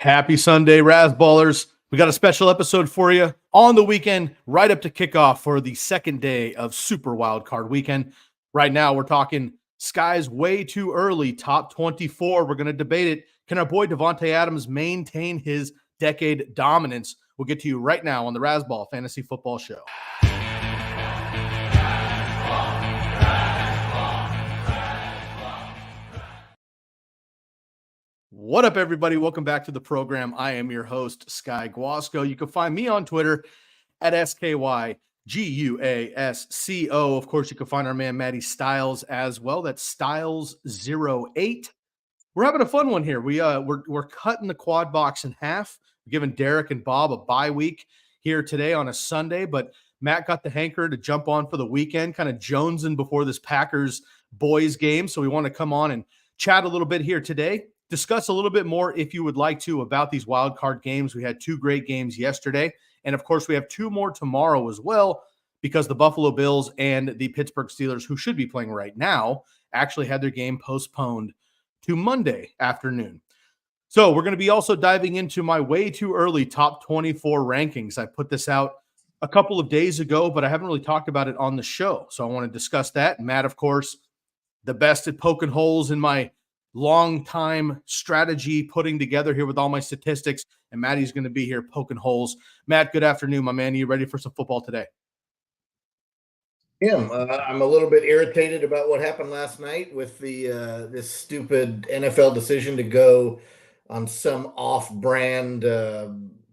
Happy Sunday, Razzballers. We got a special episode for you on the weekend, right up to kickoff for the second day of Super Wild Card Weekend. Right now, we're talking Sky's way too early, top 24. We're going to debate it. Can our boy Davante Adams maintain his decade dominance? We'll get to you right now on the Razzball Fantasy Football Show. What up, everybody? Welcome back to the program. I am your host, Sky Guasco. You can find me on Twitter at SkyGuasco. Of course, you can find our man, Matty Stiles, as well. That's Stiles08. We're having a fun one here. We're cutting the quad box in half. We're giving Derek and Bob a bye week here today on a Sunday, but Matt got the hanker to jump on for the weekend, kind of jonesing before this Packers boys game. So we want to come on and chat a little bit here today. Discuss a little bit more, if you would like to, about these wild card games. We had two great games yesterday, and of course we have two more tomorrow as well, because the Buffalo Bills and the Pittsburgh Steelers, who should be playing right now, actually had their game postponed to Monday afternoon. So we're going to be also diving into my way too early top 24 rankings. I put this out a couple of days ago, but I haven't really talked about it on the show, so I want to discuss that. Matt, of course, the best at poking holes in my long time strategy putting together here with all my statistics, and Matty's going to be here poking holes. Matt, good afternoon, my man. Are you ready for some football today? Yeah, I'm a little bit irritated about what happened last night with the this stupid NFL decision to go on some off-brand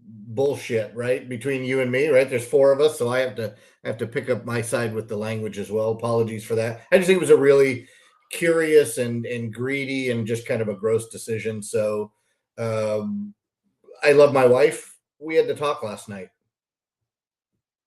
bullshit, right? Between you and me, right? There's four of us, so I have to pick up my side with the language as well. Apologies for that. I just think it was a really curious and greedy and just kind of a gross decision. So I love my wife. We had to talk last night.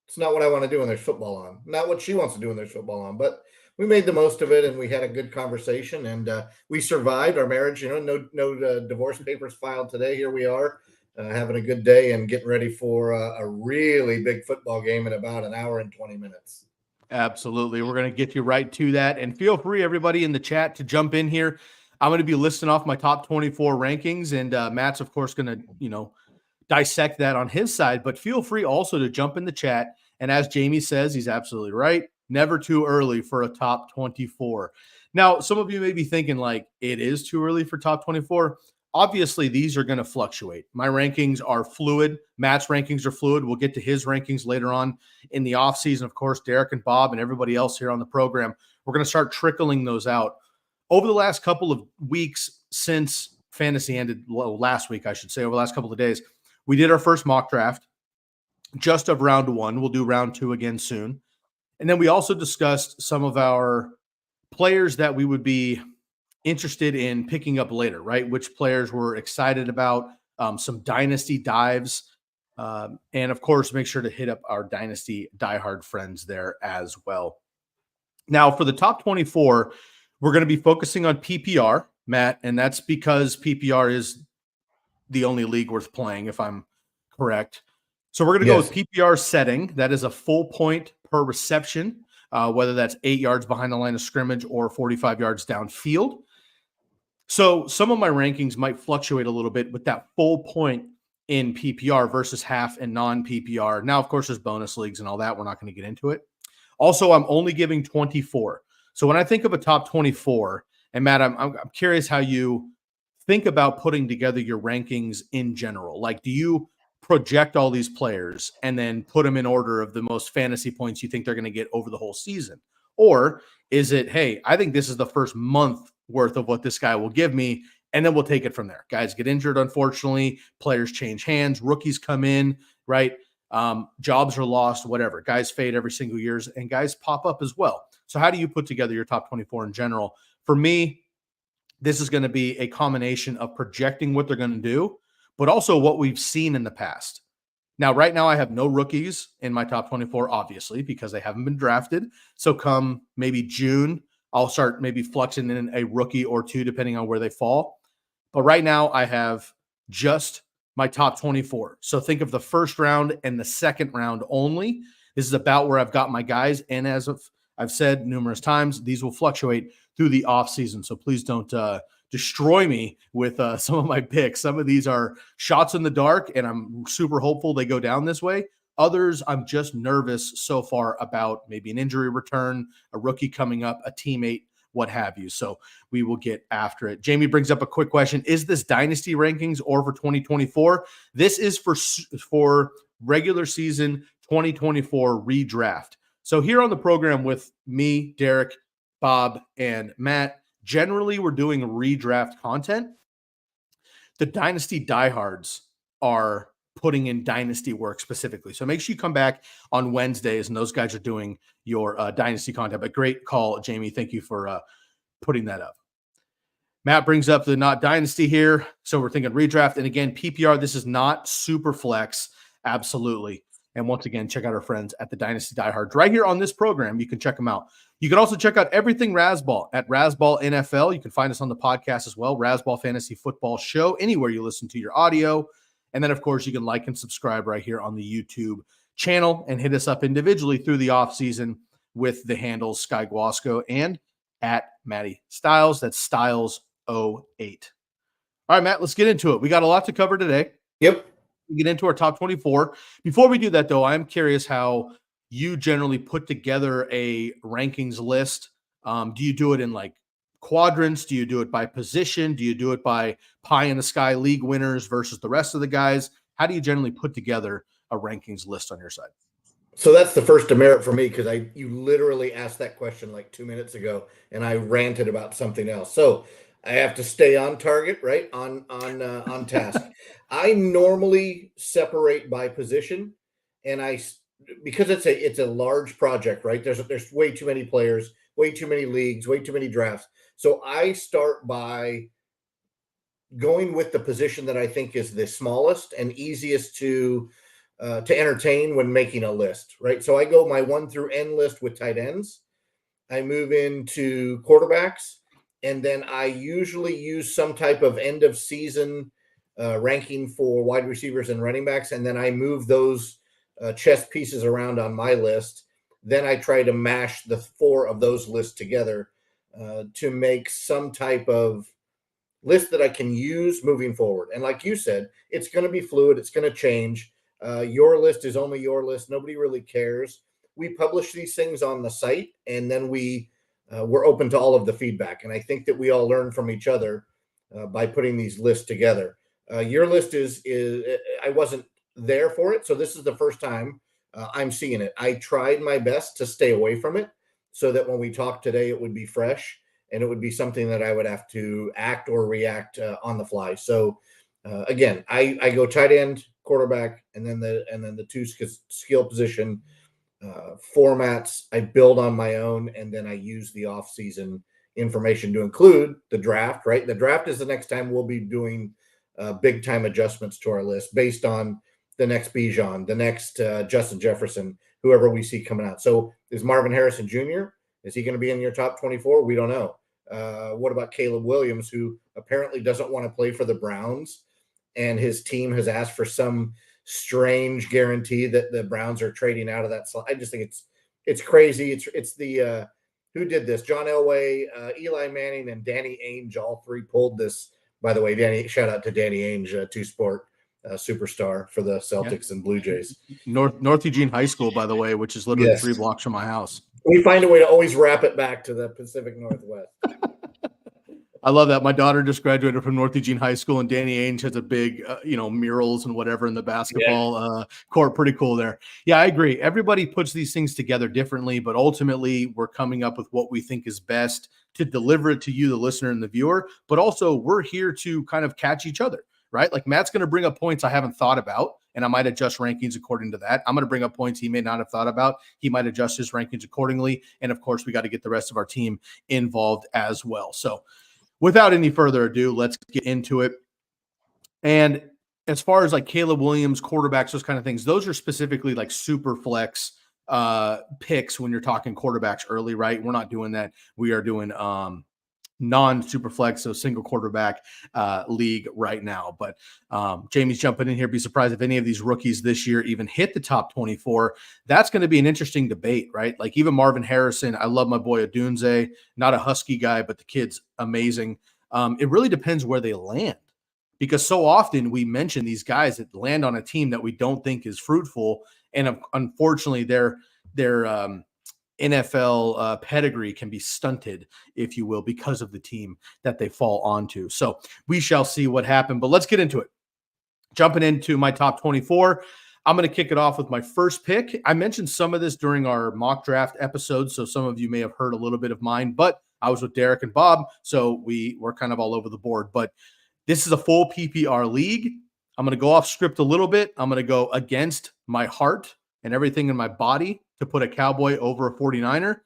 It's not what I want to do when there's football on. Not what she wants to do when there's football on. But we made the most of it, and we had a good conversation, and we survived our marriage. No divorce papers filed today. Here we are, having a good day and getting ready for a really big football game in about an hour and 20 minutes. Absolutely. We're going to get you right to that. And feel free, everybody in the chat, to jump in here. I'm going to be listing off my top 24 rankings, and Matt's, of course, going to, dissect that on his side. But feel free also to jump in the chat. And as Jamie says, he's absolutely right. Never too early for a top 24. Now, some of you may be thinking, like, it is too early for top 24. Obviously, these are going to fluctuate. My rankings are fluid. Matt's rankings are fluid. We'll get to his rankings later on in the offseason. Of course, Derek and Bob and everybody else here on the program, we're going to start trickling those out. Over the last couple of weeks since fantasy ended, last week, I should say, over the last couple of days, we did our first mock draft just of round one. We'll do round two again soon. And then we also discussed some of our players that we would be interested in picking up later, right? Which players we're excited about, some dynasty dives, and of course, make sure to hit up our dynasty diehard friends there as well. Now, for the top 24, we're going to be focusing on PPR, Matt, and that's because PPR is the only league worth playing, if I'm correct. So we're going to go with PPR setting. That is a full point per reception, whether that's 8 yards behind the line of scrimmage or 45 yards downfield. So some of my rankings might fluctuate a little bit with that full point in PPR versus half and non-PPR. Now, of course, there's bonus leagues and all that. We're not going to get into it. Also, I'm only giving 24. So when I think of a top 24, and Matt, I'm curious how you think about putting together your rankings in general. Like, do you project all these players and then put them in order of the most fantasy points you think they're going to get over the whole season? Or is it, hey, I think this is the first month worth of what this guy will give me, and then we'll take it from there. Guys get injured, unfortunately. Players change hands. Rookies come in, right? Jobs are lost, whatever. Guys fade every single year, and guys pop up as well. So how do you put together your top 24 in general? For me, this is going to be a combination of projecting what they're going to do, but also what we've seen in the past. Now, right now, I have no rookies in my top 24, obviously, because they haven't been drafted. So come maybe June, I'll start maybe fluxing in a rookie or two, depending on where they fall. But right now, I have just my top 24. So think of the first round and the second round only. This is about where I've got my guys. And as of I've said numerous times, these will fluctuate through the offseason. So please don't destroy me with some of my picks. Some of these are shots in the dark, and I'm super hopeful they go down this way. Others, I'm just nervous so far about maybe an injury return, a rookie coming up, a teammate, what have you. So we will get after it. Jamie brings up a quick question. Is this dynasty rankings or for 2024? This is for regular season 2024 redraft. So here on the program with me, Derek, Bob, and Matt, generally we're doing redraft content. The dynasty diehards are putting in dynasty work specifically. So make sure you come back on Wednesdays, and those guys are doing your dynasty content. But great call, Jamie. Thank you for putting that up. Matt brings up the not dynasty here. So we're thinking redraft. And again, PPR, this is not super flex. Absolutely. And once again, check out our friends at the Dynasty Diehards right here on this program. You can check them out. You can also check out everything Razzball at Razzball NFL. You can find us on the podcast as well, Razzball Fantasy Football Show, anywhere you listen to your audio. And then, of course, you can like and subscribe right here on the YouTube channel and hit us up individually through the offseason with the handles Sky Guasco and at Matty Stiles. That's Stiles08. All right, Matt, let's get into it. We got a lot to cover today. Yep. We get into our top 24. Before we do that, though, I'm curious how you generally put together a rankings list. Do you do it in like quadrants? Do you do it by position? Do you do it by pie in the sky league winners versus the rest of the guys? How do you generally put together a rankings list on your side? So that's the first demerit for me, because you literally asked that question like 2 minutes ago, and I ranted about something else. So I have to stay on target, right? On task. I normally separate by position, and because it's a large project, right? There's way too many players, way too many leagues, way too many drafts. So I start by going with the position that I think is the smallest and easiest to entertain when making a list, right? So I go my 1 through N list with tight ends. I move into quarterbacks, and then I usually use some type of end of season ranking for wide receivers and running backs, and then I move those chess pieces around on my list. Then I try to mash the 4 of those lists together to make some type of list that I can use moving forward. And like you said, it's going to be fluid. It's going to change. Your list is only your list. Nobody really cares. We publish these things on the site, and then we're open to all of the feedback. And I think that we all learn from each other by putting these lists together. Your list is I wasn't there for it, so this is the first time I'm seeing it. I tried my best to stay away from it so that when we talk today, it would be fresh and it would be something that I would have to act or react on the fly. So again, I go tight end, quarterback, and then the 2 skill position formats. I build on my own, and then I use the off-season information to include the draft, right? The draft is the next time we'll be doing big time adjustments to our list based on the next Bijan, the next Justin Jefferson, whoever we see coming out. So is Marvin Harrison Jr., is he going to be in your top 24? We don't know. What about Caleb Williams, who apparently doesn't want to play for the Browns, and his team has asked for some strange guarantee that the Browns are trading out of that slot? I just think it's crazy. It's the who did this? John Elway, Eli Manning, and Danny Ainge, all 3 pulled this. By the way, shout out to Danny Ainge, 2-sport superstar for the Celtics and Blue Jays. North Eugene High School, by the way, which is literally 3 blocks from my house. We find a way to always wrap it back to the Pacific Northwest. I love that. My daughter just graduated from North Eugene High School, and Danny Ainge has a big, murals and whatever in the basketball court. Pretty cool there. Yeah, I agree. Everybody puts these things together differently, but ultimately we're coming up with what we think is best to deliver it to you, the listener and the viewer. But also we're here to kind of catch each other, right? Like Matt's going to bring up points I haven't thought about, and I might adjust rankings according to that. I'm going to bring up points he may not have thought about. He might adjust his rankings accordingly. And of course, we got to get the rest of our team involved as well. So without any further ado, let's get into it. And as far as like Caleb Williams, quarterbacks, those kind of things, those are specifically like super flex picks when you're talking quarterbacks early, right? We're not doing that. We are doing non-superflex, so single quarterback league right now. But Jamie's jumping in here. Be surprised if any of these rookies this year even hit the top 24. That's going to be an interesting debate, right? Like even Marvin Harrison, I love my boy Odunze, not a Husky guy, but the kid's amazing. It really depends where they land, because so often we mention these guys that land on a team that we don't think is fruitful, and unfortunately their NFL pedigree can be stunted, if you will, because of the team that they fall onto. So we shall see what happened, but let's get into it. Jumping into my top 24, I'm going to kick it off with my first pick. I mentioned some of this during our mock draft episode, so some of you may have heard a little bit of mine, but I was with Derek and Bob, so we were kind of all over the board. But this is a full PPR league. I'm going to go off script a little bit. I'm going to go against my heart and everything in my body to put a Cowboy over a 49er.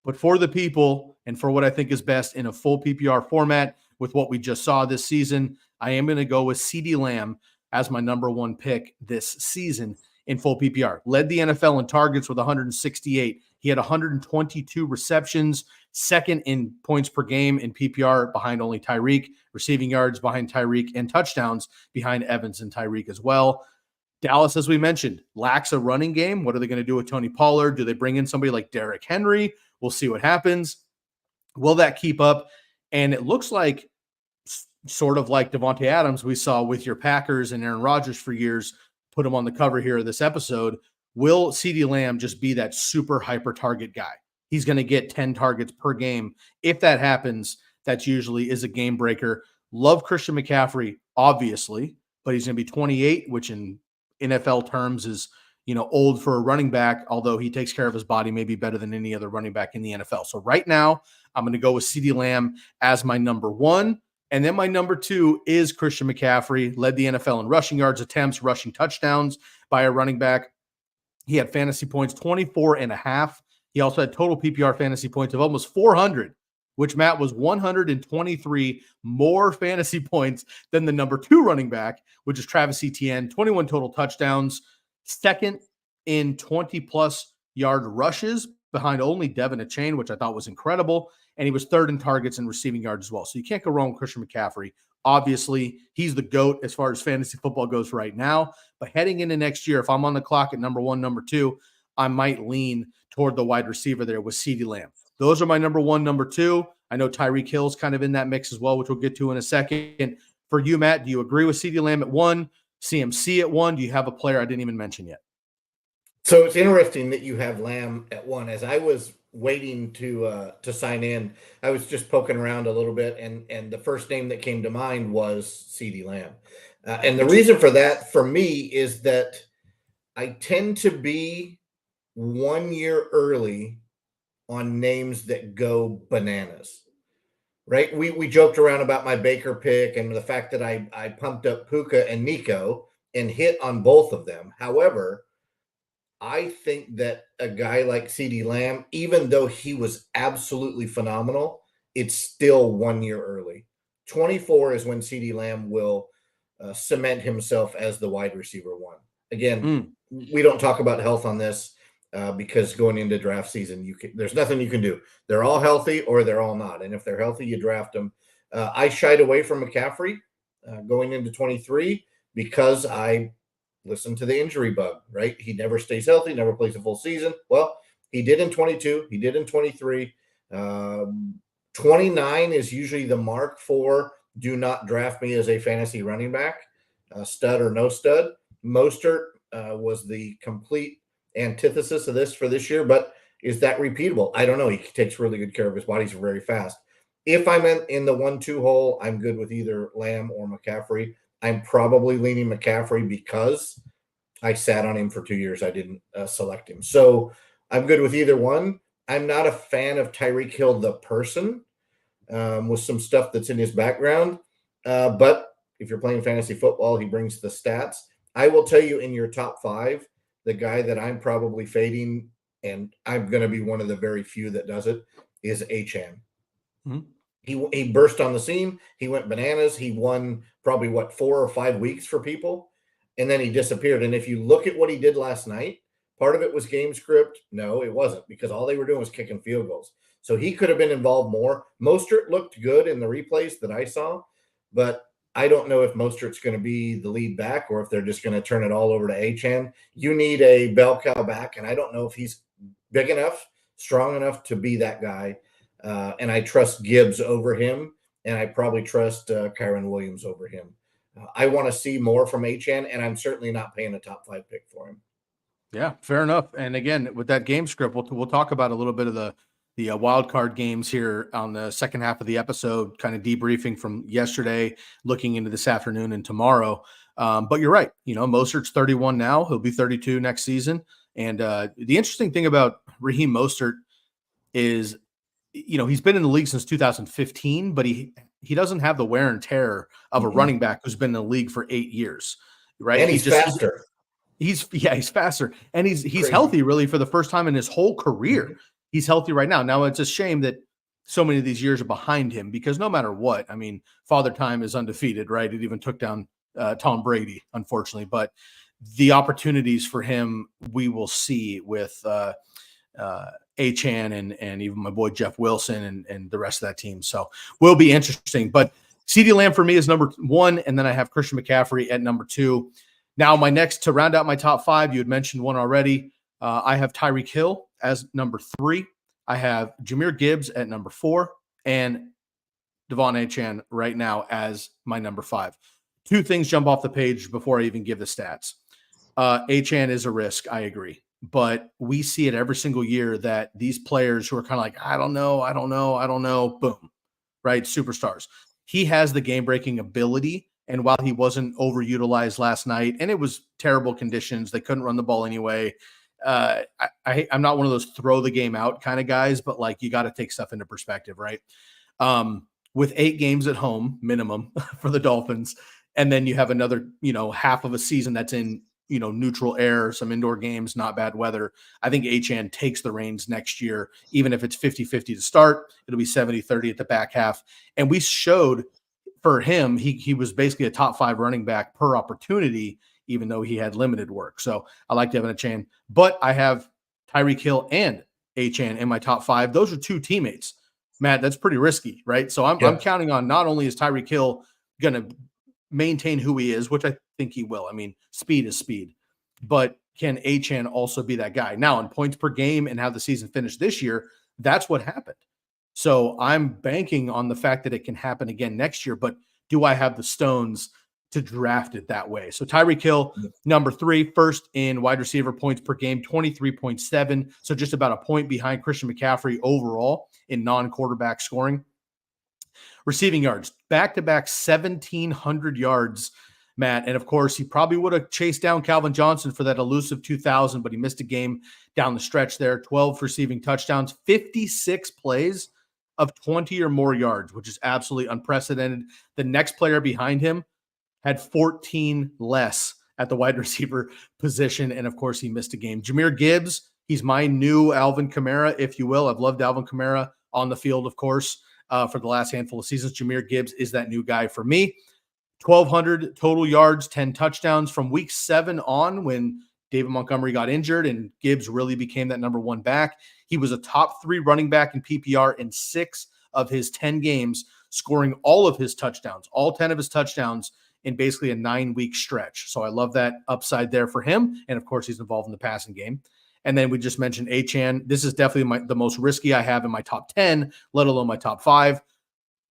But for the people and for what I think is best in a full PPR format with what we just saw this season, I am going to go with Cee Dee Lamb as my number one pick this season in full PPR. Led the NFL in targets with 168. He had 122 receptions, second in points per game in PPR behind only Tyreek, receiving yards behind Tyreek, and touchdowns behind Evans and Tyreek as well. Dallas, as we mentioned, lacks a running game. What are they going to do with Tony Pollard? Do they bring in somebody like Derrick Henry? We'll see what happens. Will that keep up? And it looks like sort of like Davante Adams we saw with your Packers and Aaron Rodgers for years, put him on the cover here of this episode. Will Cee Dee Lamb just be that super hyper target guy? He's going to get 10 targets per game. If that happens, that usually is a game breaker. Love Christian McCaffrey, obviously, but he's going to be 28, which in NFL terms is, old for a running back, although he takes care of his body maybe better than any other running back in the NFL. So right now, I'm going to go with Cee Dee Lamb as my number one. And then my number two is Christian McCaffrey, led the NFL in rushing yards, attempts, rushing touchdowns by a running back. He had fantasy points 24.5. He also had total PPR fantasy points of almost 400, which, Matt, was 123 more fantasy points than the number two running back, which is Travis Etienne, 21 total touchdowns, second in 20-plus yard rushes behind only De'Von Achane, which I thought was incredible, and he was third in targets and receiving yards as well. So you can't go wrong with Christian McCaffrey. Obviously, he's the GOAT as far as fantasy football goes right now, but heading into next year, if I'm on the clock at number one, number two, I might lean toward the wide receiver there with Cee Dee Lamb. Those are my number one, number two. I know Tyreek Hill's kind of in that mix as well, which we'll get to in a second. For you, Matt, do you agree with Cee Dee Lamb at one, CMC at one? Do you have a player I didn't even mention yet? So it's interesting that you have Lamb at one. As I was waiting to sign in, I was just poking around a little bit, and the first name that came to mind was Cee Dee Lamb. And the reason for that, for me, is that I tend to be 1 year early on names that go bananas, right? We joked around about my Baker pick and the fact that I pumped up Puka and Nico and hit on both of them. However, I think that a guy like Cee Dee Lamb, even though he was absolutely phenomenal, it's still 1 year early. 24 is when Cee Dee Lamb will cement himself as the wide receiver one. Again, we don't talk about health on this because going into draft season, there's nothing you can do. They're all healthy or they're all not. And if they're healthy, you draft them. I shied away from McCaffrey going into 23 because I listened to the injury bug, right? He never stays healthy, never plays a full season. Well, he did in 22. He did in 23. 29 is usually the mark for do not draft me as a fantasy running back, stud or no stud. Mostert was the complete antithesis of this for this year, but is that repeatable? I don't know. He takes really good care of his body. He's very fast. If I'm in the 1-2 hole, I'm good with either Lamb or McCaffrey. I'm probably leaning McCaffrey because I sat on him for 2 years. I didn't select him. So I'm good with either one. I'm not a fan of Tyreek Hill, the person, with some stuff that's in his background. But if you're playing fantasy football, he brings the stats. I will tell you in your top five, the guy that I'm probably fading, and I'm going to be one of the very few that does it, is Achane. Mm-hmm. He burst on the scene. He went bananas. He won probably 4 or 5 weeks for people, and then he disappeared. And if you look at what he did last night, part of it was game script. No, it wasn't, because all they were doing was kicking field goals. So he could have been involved more. Mostert looked good in the replays that I saw, but I don't know if Mostert's going to be the lead back or if they're just going to turn it all over to Achane. You need a bell cow back, and I don't know if he's big enough, strong enough to be that guy. And I trust Gibbs over him, and I probably trust Kyren Williams over him. I want to see more from Achane, and I'm certainly not paying a top 5 pick for him. Yeah, fair enough. And again, with that game script, we'll talk about a little bit of the wild card games here on the second half of the episode, kind of debriefing from yesterday, looking into this afternoon and tomorrow. But you're right. Mostert's 31 now. He'll be 32 next season. And the interesting thing about Raheem Mostert is, he's been in the league since 2015, but he doesn't have the wear and tear of a running back who's been in the league for 8 years, right? And he's faster. He's faster, and he's healthy really for the first time in his whole career. He's healthy right now. Now it's a shame that so many of these years are behind him, because no matter what, I mean, Father Time is undefeated, right? It even took down Tom Brady, unfortunately, but the opportunities for him we will see with Achane and even my boy Jeff Wilson and the rest of that team. So will be interesting. But Cee Dee Lamb for me is number 1, and then I have Christian McCaffrey at number 2. Now, my next, to round out my top 5, you had mentioned one already. I have Tyreek Hill as number 3. I have Jahmyr Gibbs at number 4, and De'Von Achane right now as my number 5. 2 things jump off the page before I even give the stats. Achane is a risk, I agree. But we see it every single year that these players who are kind of like, I don't know, boom, right? Superstars. He has the game-breaking ability. And while he wasn't overutilized last night, and it was terrible conditions, they couldn't run the ball anyway. I'm not one of those throw the game out kind of guys, but like you got to take stuff into perspective, right? With 8 games at home minimum for the Dolphins, and then you have another, half of a season that's in, neutral air, some indoor games, not bad weather. I think Achane takes the reins next year, even if it's 50-50 to start, it'll be 70-30 at the back half. And we showed for him, he was basically a top 5 running back per opportunity, even though he had limited work. So I like De'Von Achane, but I have Tyreek Hill and Achane in my top 5. Those are 2 teammates, Matt. That's pretty risky, right? So I'm counting on, not only is Tyreek Hill going to maintain who he is, which I think he will. I mean, speed is speed, but can Achane also be that guy? Now, in points per game and how the season finished this year, that's what happened. So I'm banking on the fact that it can happen again next year, but do I have the stones to draft it that way? So Tyreek Hill, number 3, first in wide receiver points per game, 23.7. So just about a point behind Christian McCaffrey overall in non-quarterback scoring. Receiving yards, back-to-back 1,700 yards, Matt. And of course, he probably would have chased down Calvin Johnson for that elusive 2,000, but he missed a game down the stretch there. 12 receiving touchdowns, 56 plays of 20 or more yards, which is absolutely unprecedented. The next player behind him had 14 less at the wide receiver position. And of course, he missed a game. Jahmyr Gibbs, he's my new Alvin Kamara, if you will. I've loved Alvin Kamara on the field, of course, for the last handful of seasons. Jahmyr Gibbs is that new guy for me. 1,200 total yards, 10 touchdowns from week 7 on, when David Montgomery got injured and Gibbs really became that number 1 back. He was a top 3 running back in PPR in 6 of his 10 games, scoring all of his touchdowns, all 10 of his touchdowns in basically a 9-week stretch. So I love that upside there for him. And of course, he's involved in the passing game. And then we just mentioned Achane. This is definitely the most risky I have in my top 10, let alone my top 5.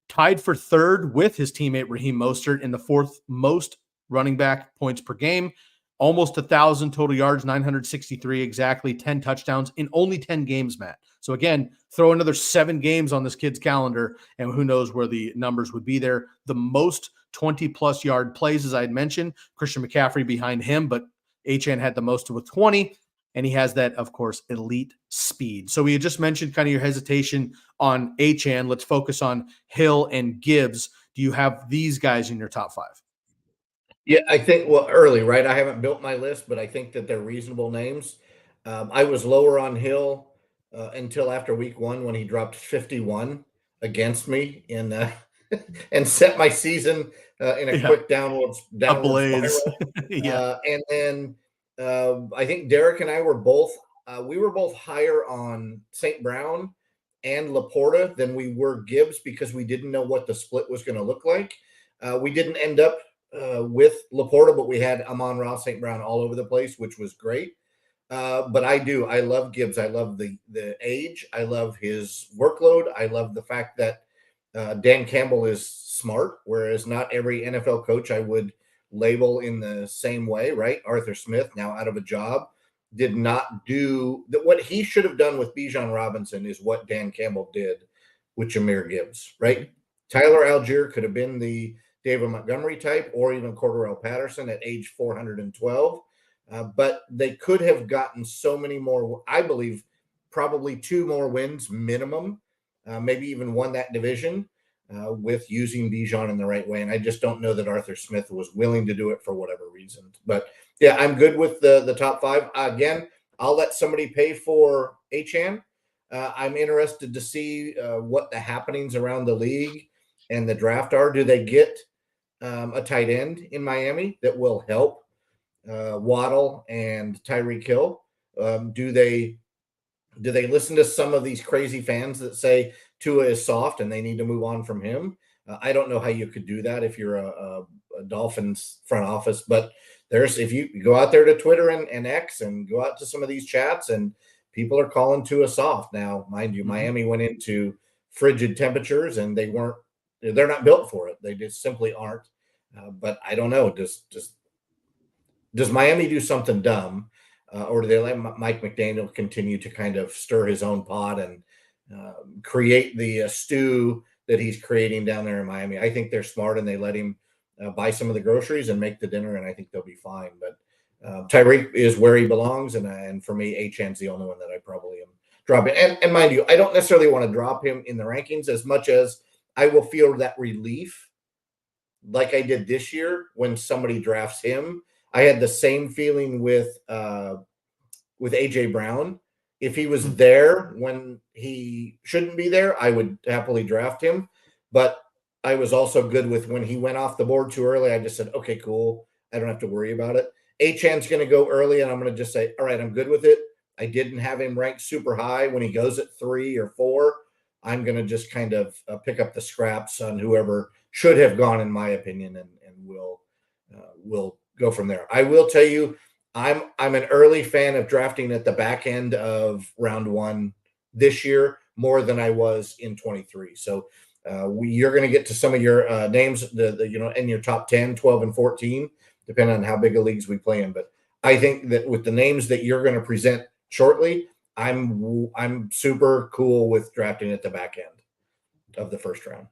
Tied for 3rd with his teammate Raheem Mostert in the 4th most running back points per game. Almost 1,000 total yards, 963 exactly, 10 touchdowns in only 10 games, Matt. So again, throw another 7 games on this kid's calendar, and who knows where the numbers would be there. The most 20-plus yard plays, as I had mentioned, Christian McCaffrey behind him, but Achane had the most with 20, and he has that, of course, elite speed. So we had just mentioned kind of your hesitation on Achane. Let's focus on Hill and Gibbs. Do you have these guys in your top 5? Yeah, I think, early, right? I haven't built my list, but I think that they're reasonable names. I was lower on Hill until after week 1 when he dropped 51 against me in and set my season in a quick downward spiral. And then I think Derek and I were both we were both higher on St. Brown and Laporta than we were Gibbs because we didn't know what the split was going to look like. We didn't end up with Laporta, but we had Amon-Ra St. Brown all over the place, which was great. But I love Gibbs. I love the age. I love his workload. I love the fact that Dan Campbell is smart, whereas not every NFL coach I would label in the same way, right? Arthur Smith, now out of a job, did not do what he should have done with Bijan Robinson is what Dan Campbell did with Jahmyr Gibbs, right? Tyler Algier could have been the David Montgomery type or even Cordarrelle Patterson at age 412. But they could have gotten so many more, I believe, probably 2 more wins minimum, maybe even won that division with using Bijan in the right way. And I just don't know that Arthur Smith was willing to do it for whatever reason. But yeah, I'm good with the top 5. Again, I'll let somebody pay for Achane. I'm interested to see what the happenings around the league and the draft are. Do they get a tight end in Miami that will help Waddle and Tyreek Hill? Do they listen to some of these crazy fans that say Tua is soft and they need to move on from him? I don't know how you could do that if you're a Dolphins front office, but if you go out there to Twitter and X and go out to some of these chats and people are calling Tua soft. Now, mind you, Miami went into frigid temperatures and they're not built for it. They just simply aren't. But I don't know. Does Miami do something dumb, or do they let Mike McDaniel continue to kind of stir his own pot and create the stew that he's creating down there in Miami? I think they're smart and they let him buy some of the groceries and make the dinner, and I think they'll be fine. But Tyreek is where he belongs, and for me, Achane's the only one that I probably am dropping. And mind you, I don't necessarily want to drop him in the rankings as much as I will feel that relief like I did this year when somebody drafts him. I had the same feeling with AJ Brown. If he was there when he shouldn't be there, I would happily draft him. But I was also good with when he went off the board too early. I just said, okay, cool. I don't have to worry about it. Achane's going to go early, and I'm going to just say, all right, I'm good with it. I didn't have him ranked super high. When he goes at 3 or 4, I'm going to just kind of pick up the scraps on whoever should have gone, in my opinion, and we'll go from there. I will tell you, I'm an early fan of drafting at the back end of round 1 this year more than I was in 23. So you're going to get to some of your names, in your top 10, 12, and 14, depending on how big of leagues we play in. But I think that with the names that you're going to present shortly, I'm super cool with drafting at the back end of the first round.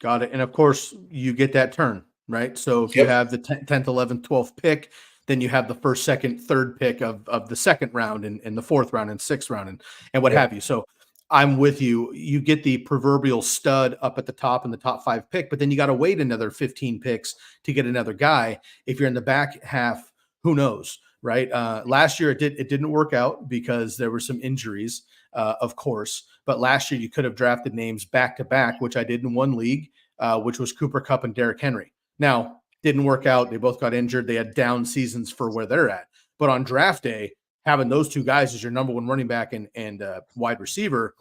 Got it. And of course, you get that turn, right? So if you have the 10th, 11th, 12th pick, then you have the first, second, third pick of the second round and the 4th round and 6th round and what have you. So I'm with you. You get the proverbial stud up at the top in the top 5 pick, but then you got to wait another 15 picks to get another guy. If you're in the back half, who knows, right? Last year it didn't work out because there were some injuries, of course. But last year you could have drafted names back to back, which I did in one league, which was Cooper Kupp and Derrick Henry. Now, didn't work out. They both got injured. They had down seasons for where they're at. But on draft day, having those 2 guys as your number 1 running back and wide receiver,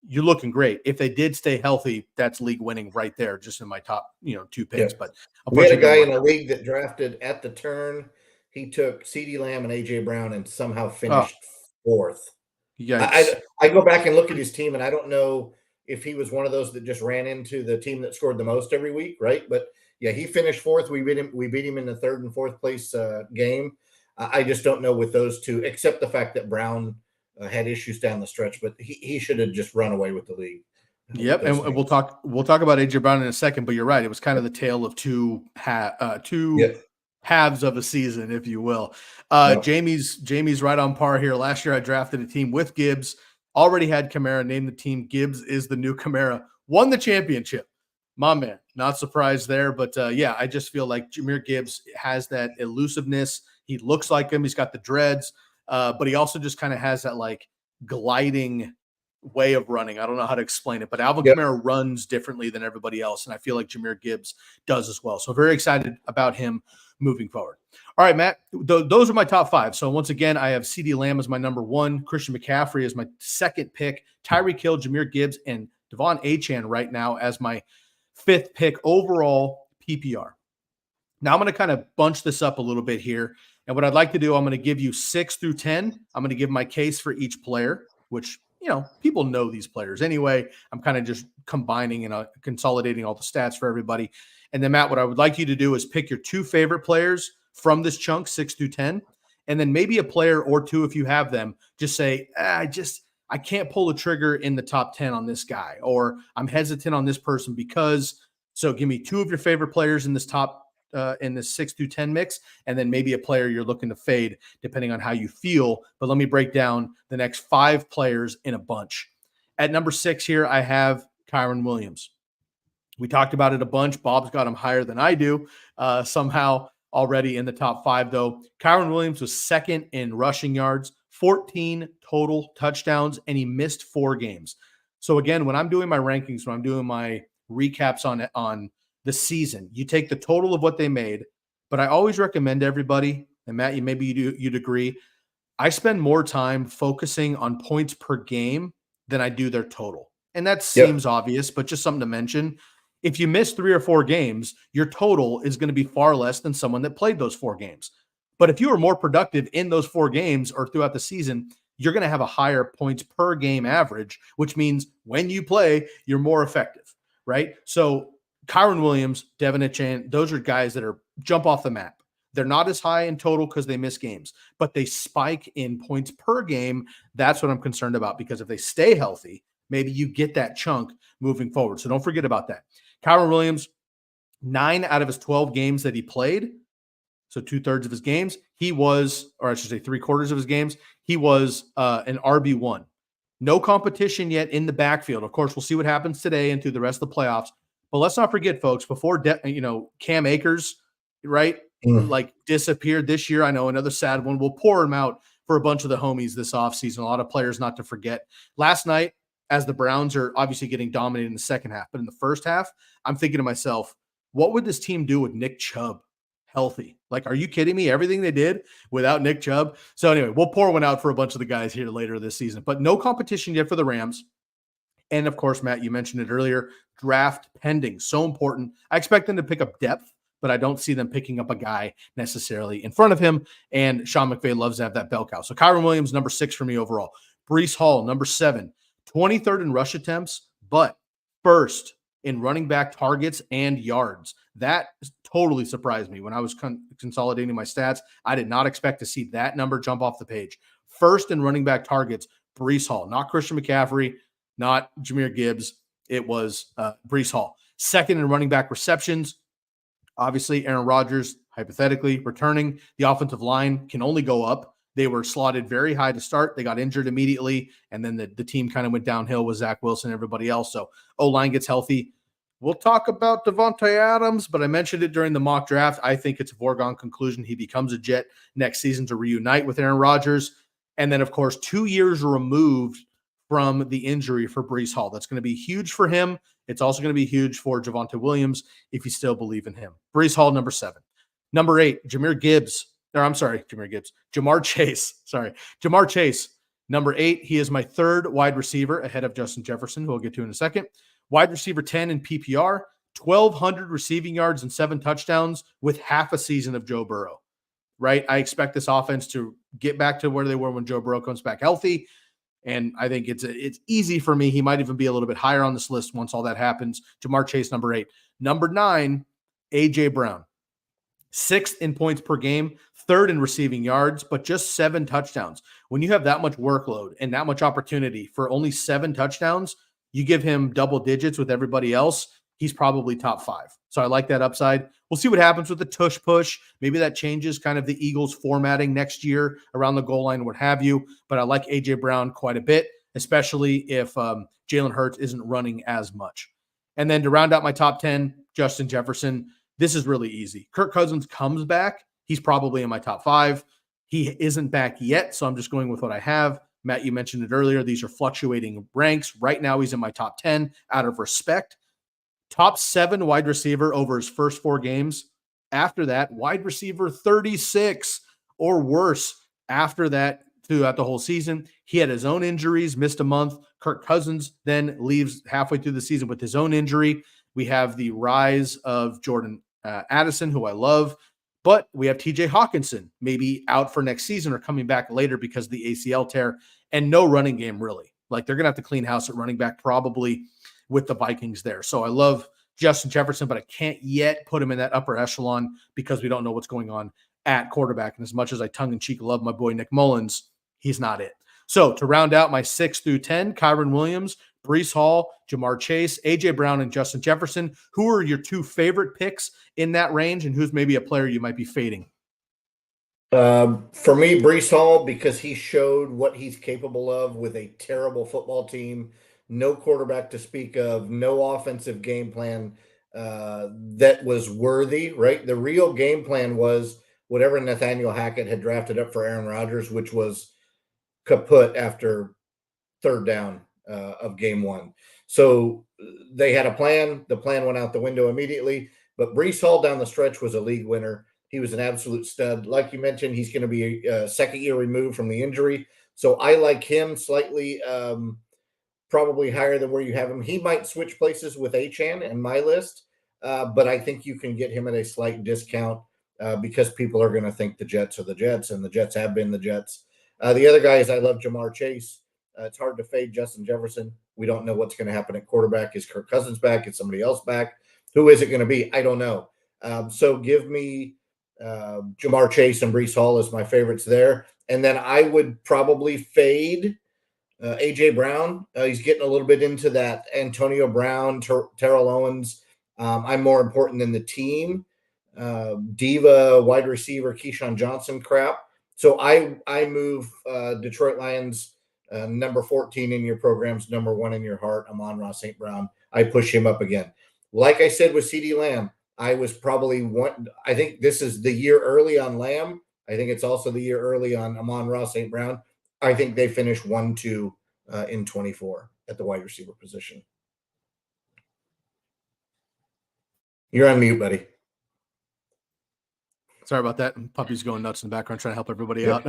you're looking great. If they did stay healthy, that's league winning right there, just in my top 2 picks. Yeah. But we had a guy in a league that drafted at the turn. He took Cee Dee Lamb and AJ Brown and somehow finished 4th. Yikes. I go back and look at his team, and I don't know if he was one of those that just ran into the team that scored the most every week, right? But yeah, he finished 4th. We beat him in the 3rd and 4th place game. I just don't know with those 2, except the fact that Brown had issues down the stretch, but he should have just run away with the league. Yep, and we'll talk about AJ Brown in a second, but you're right. It was kind of the tale of two halves of a season, if you will. Jamie's right on par here. Last year I drafted a team with Gibbs, already had Kamara, named the team Gibbs is the new Kamara, won the championship. My man, not surprised there, but I just feel like Jahmyr Gibbs has that elusiveness. He looks like him. He's got the dreads, but he also just kind of has that like gliding way of running. I don't know how to explain it, but Alvin Kamara runs differently than everybody else, and I feel like Jahmyr Gibbs does as well. So very excited about him. moving forward. All right, Matt, those are my top 5. So once again, I have Cee Dee Lamb as my number 1, Christian McCaffrey as my second pick, Tyreek Hill, Jahmyr Gibbs, and De'Von Achane right now as my 5th pick overall PPR. Now I'm going to kind of bunch this up a little bit here. And what I'd like to do, I'm going to give you 6 through 10. I'm going to give my case for each player, which, people know these players anyway. I'm kind of just combining and consolidating all the stats for everybody. And then, Matt, what I would like you to do is pick your 2 favorite players from this chunk, 6 through 10. And then maybe a player or 2, if you have them, just say, I can't pull the trigger in the top 10 on this guy, or I'm hesitant on this person because. So give me 2 of your favorite players in this top in this 6 through 10 mix, and then maybe a player you're looking to fade depending on how you feel. But let me break down the next 5 players in a bunch. At number 6 here, I have Kyren Williams. We talked about it a bunch. Bob's got him higher than I do somehow already in the top 5, though. Kyren Williams was second in rushing yards, 14 total touchdowns, and he missed 4 games. So again, when I'm doing my rankings, when I'm doing my recaps on the season, you take the total of what they made, but I always recommend everybody, and Matt, you'd agree, I spend more time focusing on points per game than I do their total. And that seems obvious, but just something to mention. If you miss 3 or 4 games, your total is going to be far less than someone that played those 4 games. But if you are more productive in those 4 games or throughout the season, you're going to have a higher points per game average, which means when you play, you're more effective, right? So Kyren Williams, De'Von Achane, those are guys that are jump off the map. They're not as high in total because they miss games, but they spike in points per game. That's what I'm concerned about, because if they stay healthy, maybe you get that chunk moving forward. So don't forget about that. Kyren Williams, 9 out of his 12 games that he played, so 2/3 of his games, he was, or I should say 3/4 of his games, he was an RB1. No competition yet in the backfield. Of course, we'll see what happens today and through the rest of the playoffs. But let's not forget, folks, before Cam Akers, right, disappeared this year. I know, another sad one. We'll pour him out for a bunch of the homies this offseason. A lot of players not to forget. Last night, as the Browns are obviously getting dominated in the second half, but in the first half, I'm thinking to myself, what would this team do with Nick Chubb healthy? Like, are you kidding me? Everything they did without Nick Chubb. So anyway, we'll pour one out for a bunch of the guys here later this season. But no competition yet for the Rams. And of course, Matt, you mentioned it earlier, draft pending. So important. I expect them to pick up depth, but I don't see them picking up a guy necessarily in front of him. And Sean McVay loves to have that bell cow. So Kyren Williams, number 6 for me overall. Breece Hall, number 7, 23rd in rush attempts, but first in running back targets and yards. That totally surprised me when I was consolidating my stats. I did not expect to see that number jump off the page. First in running back targets, Breece Hall, not Christian McCaffrey, not Jahmyr Gibbs. It was Breece Hall. Second in running back receptions, obviously Aaron Rodgers, hypothetically returning. The offensive line can only go up. They were slotted very high to start. They got injured immediately, and then the team kind of went downhill with Zach Wilson and everybody else. So O-line gets healthy. We'll talk about Davante Adams, but I mentioned it during the mock draft. I think it's a foregone conclusion. He becomes a Jet next season to reunite with Aaron Rodgers. And then, of course, 2 years removed from the injury for Breece Hall. That's going to be huge for him. It's also going to be huge for Javonte Williams if you still believe in him. Breece Hall, number 7. Number 8, Jahmyr Gibbs. Ja'Marr Chase. Ja'Marr Chase, number 8. He is my 3rd wide receiver ahead of Justin Jefferson, who we'll get to in a second. Wide receiver 10 in PPR, 1,200 receiving yards and 7 touchdowns with half a season of Joe Burrow, right? I expect this offense to get back to where they were when Joe Burrow comes back healthy. And I think it's easy for me. He might even be a little bit higher on this list once all that happens. Ja'Marr Chase, number 8. Number 9, A.J. Brown. 6th in points per game, 3rd in receiving yards, but just 7 touchdowns. When you have that much workload and that much opportunity for only 7 touchdowns, you give him double digits with everybody else, he's probably top 5. So I like that upside. We'll see what happens with the tush push. Maybe that changes kind of the Eagles formatting next year around the goal line, what have you. But I like A.J. Brown quite a bit, especially if Jalen Hurts isn't running as much. And then to round out my top 10, Justin Jefferson. This is really easy. Kirk Cousins comes back. He's probably in my top 5. He isn't back yet, so I'm just going with what I have. Matt, you mentioned it earlier. These are fluctuating ranks. Right now, he's in my top 10 out of respect. Top 7 wide receiver over his first 4 games, After that, wide receiver 36 or worse after that throughout the whole season. He had his own injuries, missed a month. Kirk Cousins then leaves halfway through the season with his own injury. We have the rise of Jordan Addison, who I love, but we have TJ Hawkinson maybe out for next season or coming back later because of the ACL tear, and no running game really. Like they're going to have to clean house at running back probably with the Vikings there. So I love Justin Jefferson, but I can't yet put him in that upper echelon because we don't know what's going on at quarterback. And as much as I tongue-in-cheek love my boy Nick Mullins, he's not it. So to round out my 6 through 10, Kyren Williams, Breece Hall, Ja'Marr Chase, A.J. Brown, and Justin Jefferson. Who are your 2 favorite picks in that range, and who's maybe a player you might be fading? For me, Breece Hall, because he showed what he's capable of with a terrible football team, no quarterback to speak of, no offensive game plan that was worthy, right? The real game plan was whatever Nathaniel Hackett had drafted up for Aaron Rodgers, which was kaput after third down of game 1. So they had a plan. The plan went out the window immediately. But Breece Hall down the stretch was a league winner. He was an absolute stud. Like you mentioned, he's going to be a second year removed from the injury. So I like him slightly, probably higher than where you have him. He might switch places with Achane in my list, but I think you can get him at a slight discount because people are going to think the Jets are the Jets, and the Jets have been the Jets. The other guys, I love Ja'Marr Chase. It's hard to fade Justin Jefferson. We don't know what's going to happen at quarterback. Is Kirk Cousins back? Is somebody else back? Who is it going to be? I don't know. So give me Ja'Marr Chase and Breece Hall as my favorites there. And then I would probably fade A.J. Brown. He's getting a little bit into that Antonio Brown, Terrell Owens. I'm more important than the team. Diva, wide receiver, Keyshawn Johnson crap. So I move Detroit Lions number 14 in your programs, number 1 in your heart, Amon-Ra St. Brown. I push him up again. Like I said with Cee Dee Lamb, I was probably one. I think this is the year early on Lamb. I think it's also the year early on Amon-Ra St. Brown. I think they finished 1-2 in 24 at the wide receiver position. You're on mute, buddy. Sorry about that. Puppy's going nuts in the background trying to help everybody out.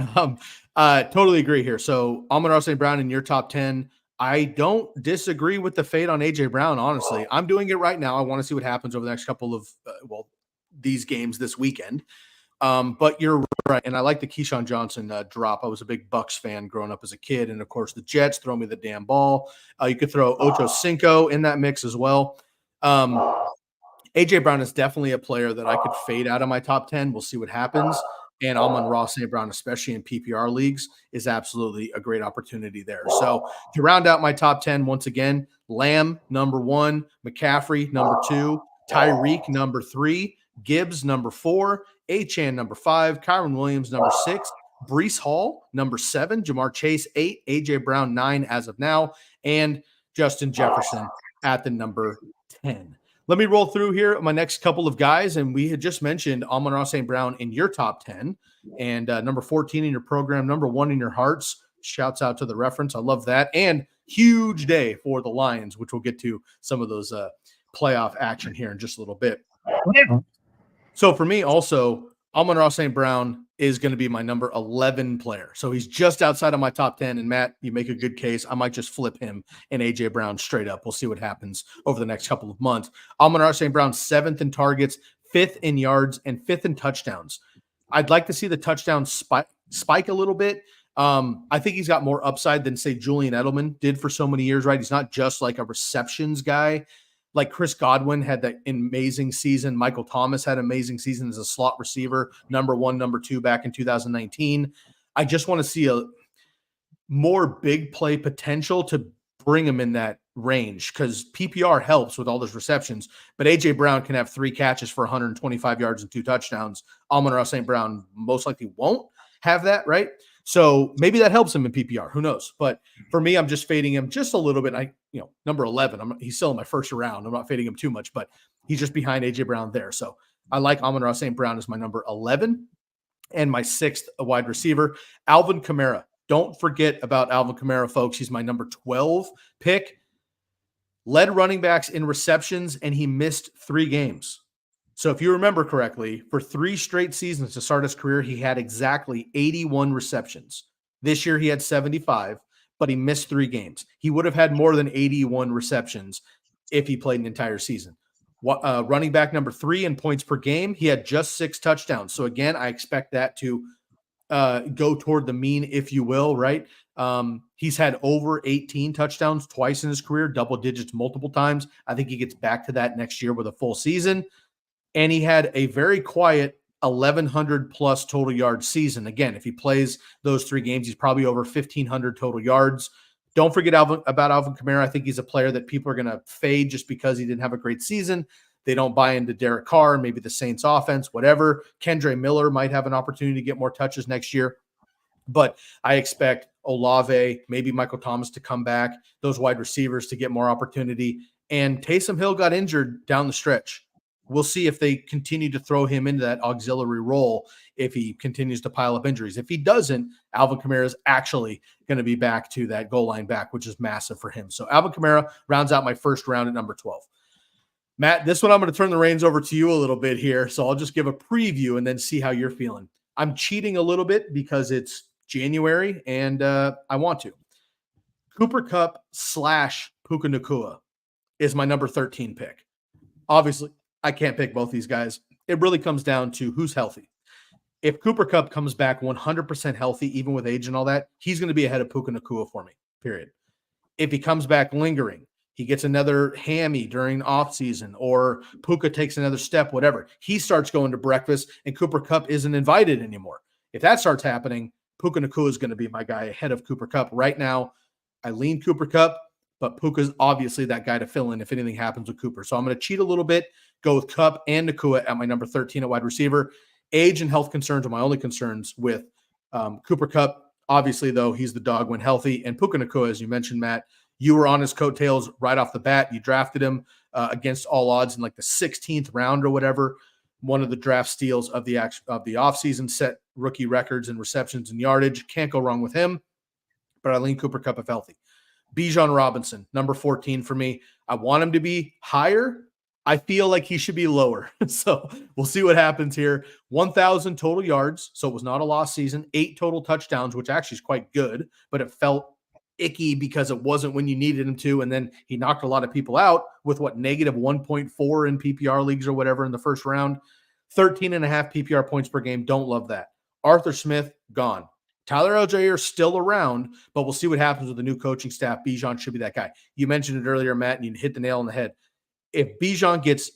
Totally agree here. So Amon-Ra St. Brown in your top 10. I don't disagree with the fade on A.J. Brown, honestly. I'm doing it right now. I want to see what happens over the next couple of, these games this weekend. But you're right. And I like the Keyshawn Johnson drop. I was a big Bucks fan growing up as a kid. And, of course, the Jets throw me the damn ball. You could throw Ocho Cinco in that mix as well. A.J. Brown is definitely a player that I could fade out of my top 10. We'll see what happens. And Amon-Ra St. Brown, especially in PPR leagues, is absolutely a great opportunity there. So to round out my top 10, once again, Lamb, number 1, McCaffrey, number 2, Tyreek, number 3, Gibbs, number 4, Achane, number 5, Kyren Williams, number 6, Breece Hall, number 7, Ja'Marr Chase, 8, A.J. Brown, 9 as of now, and Justin Jefferson at the number 10. Let me roll through here my next couple of guys, and we had just mentioned Amon-Ra St. Brown in your top 10, and number 14 in your program, number 1 in your hearts. Shouts out to the reference. I love that. And huge day for the Lions, which we'll get to some of those playoff action here in just a little bit. So for me also, Amon-Ra St. Brown is going to be my number 11 player. So he's just outside of my top 10. And Matt, you make a good case. I might just flip him and A.J. Brown straight up. We'll see what happens over the next couple of months. Amon-Ra St. Brown, 7th in targets, 5th in yards, and 5th in touchdowns. I'd like to see the touchdown spike a little bit. I think he's got more upside than, say, Julian Edelman did for so many years, right? He's not just like a receptions guy. Like Chris Godwin had that amazing season. Michael Thomas had an amazing season as a slot receiver, number 1, number 2 back in 2019. I just want to see a more big play potential to bring him in that range because PPR helps with all those receptions. But A.J. Brown can have 3 catches for 125 yards and 2 touchdowns. Amon-Ra St. Brown most likely won't have that, right? So maybe that helps him in PPR. Who knows? But for me, I'm just fading him just a little bit. Number 11, he's still in my first round. I'm not fading him too much, but he's just behind A.J. Brown there. So I like Amon-Ra St. Brown as my number 11 and my 6th wide receiver, Alvin Kamara. Don't forget about Alvin Kamara, folks. He's my number 12 pick. Led running backs in receptions, and he missed 3 games. So if you remember correctly, for 3 straight seasons to start his career, he had exactly 81 receptions. This year he had 75, but he missed 3 games. He would have had more than 81 receptions if he played an entire season. Running back number 3 in points per game, he had just 6 touchdowns. So again, I expect that to go toward the mean, if you will, right? He's had over 18 touchdowns twice in his career, double digits multiple times. I think he gets back to that next year with a full season. And he had a very quiet 1,100 plus total yards season. Again, if he plays those 3 games, he's probably over 1,500 total yards. Don't forget about Alvin Kamara. I think he's a player that people are going to fade just because he didn't have a great season. They don't buy into Derek Carr, maybe the Saints offense, whatever. Kendre Miller might have an opportunity to get more touches next year. But I expect Olave, maybe Michael Thomas to come back, those wide receivers to get more opportunity. And Taysom Hill got injured down the stretch. We'll see if they continue to throw him into that auxiliary role if he continues to pile up injuries. If he doesn't, Alvin Kamara is actually going to be back to that goal line back, which is massive for him. So Alvin Kamara rounds out my first round at number 12. Matt, this one I'm going to turn the reins over to you a little bit here. So I'll just give a preview and then see how you're feeling. I'm cheating a little bit because it's January and I want to. Cooper Kupp / Puka Nacua is my number 13 pick. Obviously, I can't pick both these guys. It really comes down to who's healthy. If Cooper Kupp comes back 100% healthy, even with age and all that, he's going to be ahead of Puka Nacua for me, period. If he comes back lingering, he gets another hammy during offseason, or Puka takes another step, whatever, he starts going to breakfast and Cooper Kupp isn't invited anymore. If that starts happening, Puka Nacua is going to be my guy ahead of Cooper Kupp. Right now, I lean Cooper Kupp, but Puka's obviously that guy to fill in if anything happens with Cooper. So I'm going to cheat a little bit, go with Kupp and Nacua at my number 13 at wide receiver. Age and health concerns are my only concerns with Cooper Kupp. Obviously, though, he's the dog when healthy. And Puka Nacua, as you mentioned, Matt, you were on his coattails right off the bat. You drafted him against all odds in like the 16th round or whatever. One of the draft steals of the offseason, set rookie records in receptions and yardage. Can't go wrong with him. But I lean Cooper Kupp if healthy. Bijan Robinson, number 14 for me. I want him to be higher. I feel like he should be lower. So we'll see what happens here. 1,000 total yards. So it was not a lost season. 8 total touchdowns, which actually is quite good, but it felt icky because it wasn't when you needed him to. And then he knocked a lot of people out with negative 1.4 in PPR leagues or whatever in the first round. 13.5 PPR points per game. Don't love that. Arthur Smith, gone. Tyler Algier still around, but we'll see what happens with the new coaching staff. Bijan should be that guy. You mentioned it earlier, Matt, and you hit the nail on the head. If Bijan gets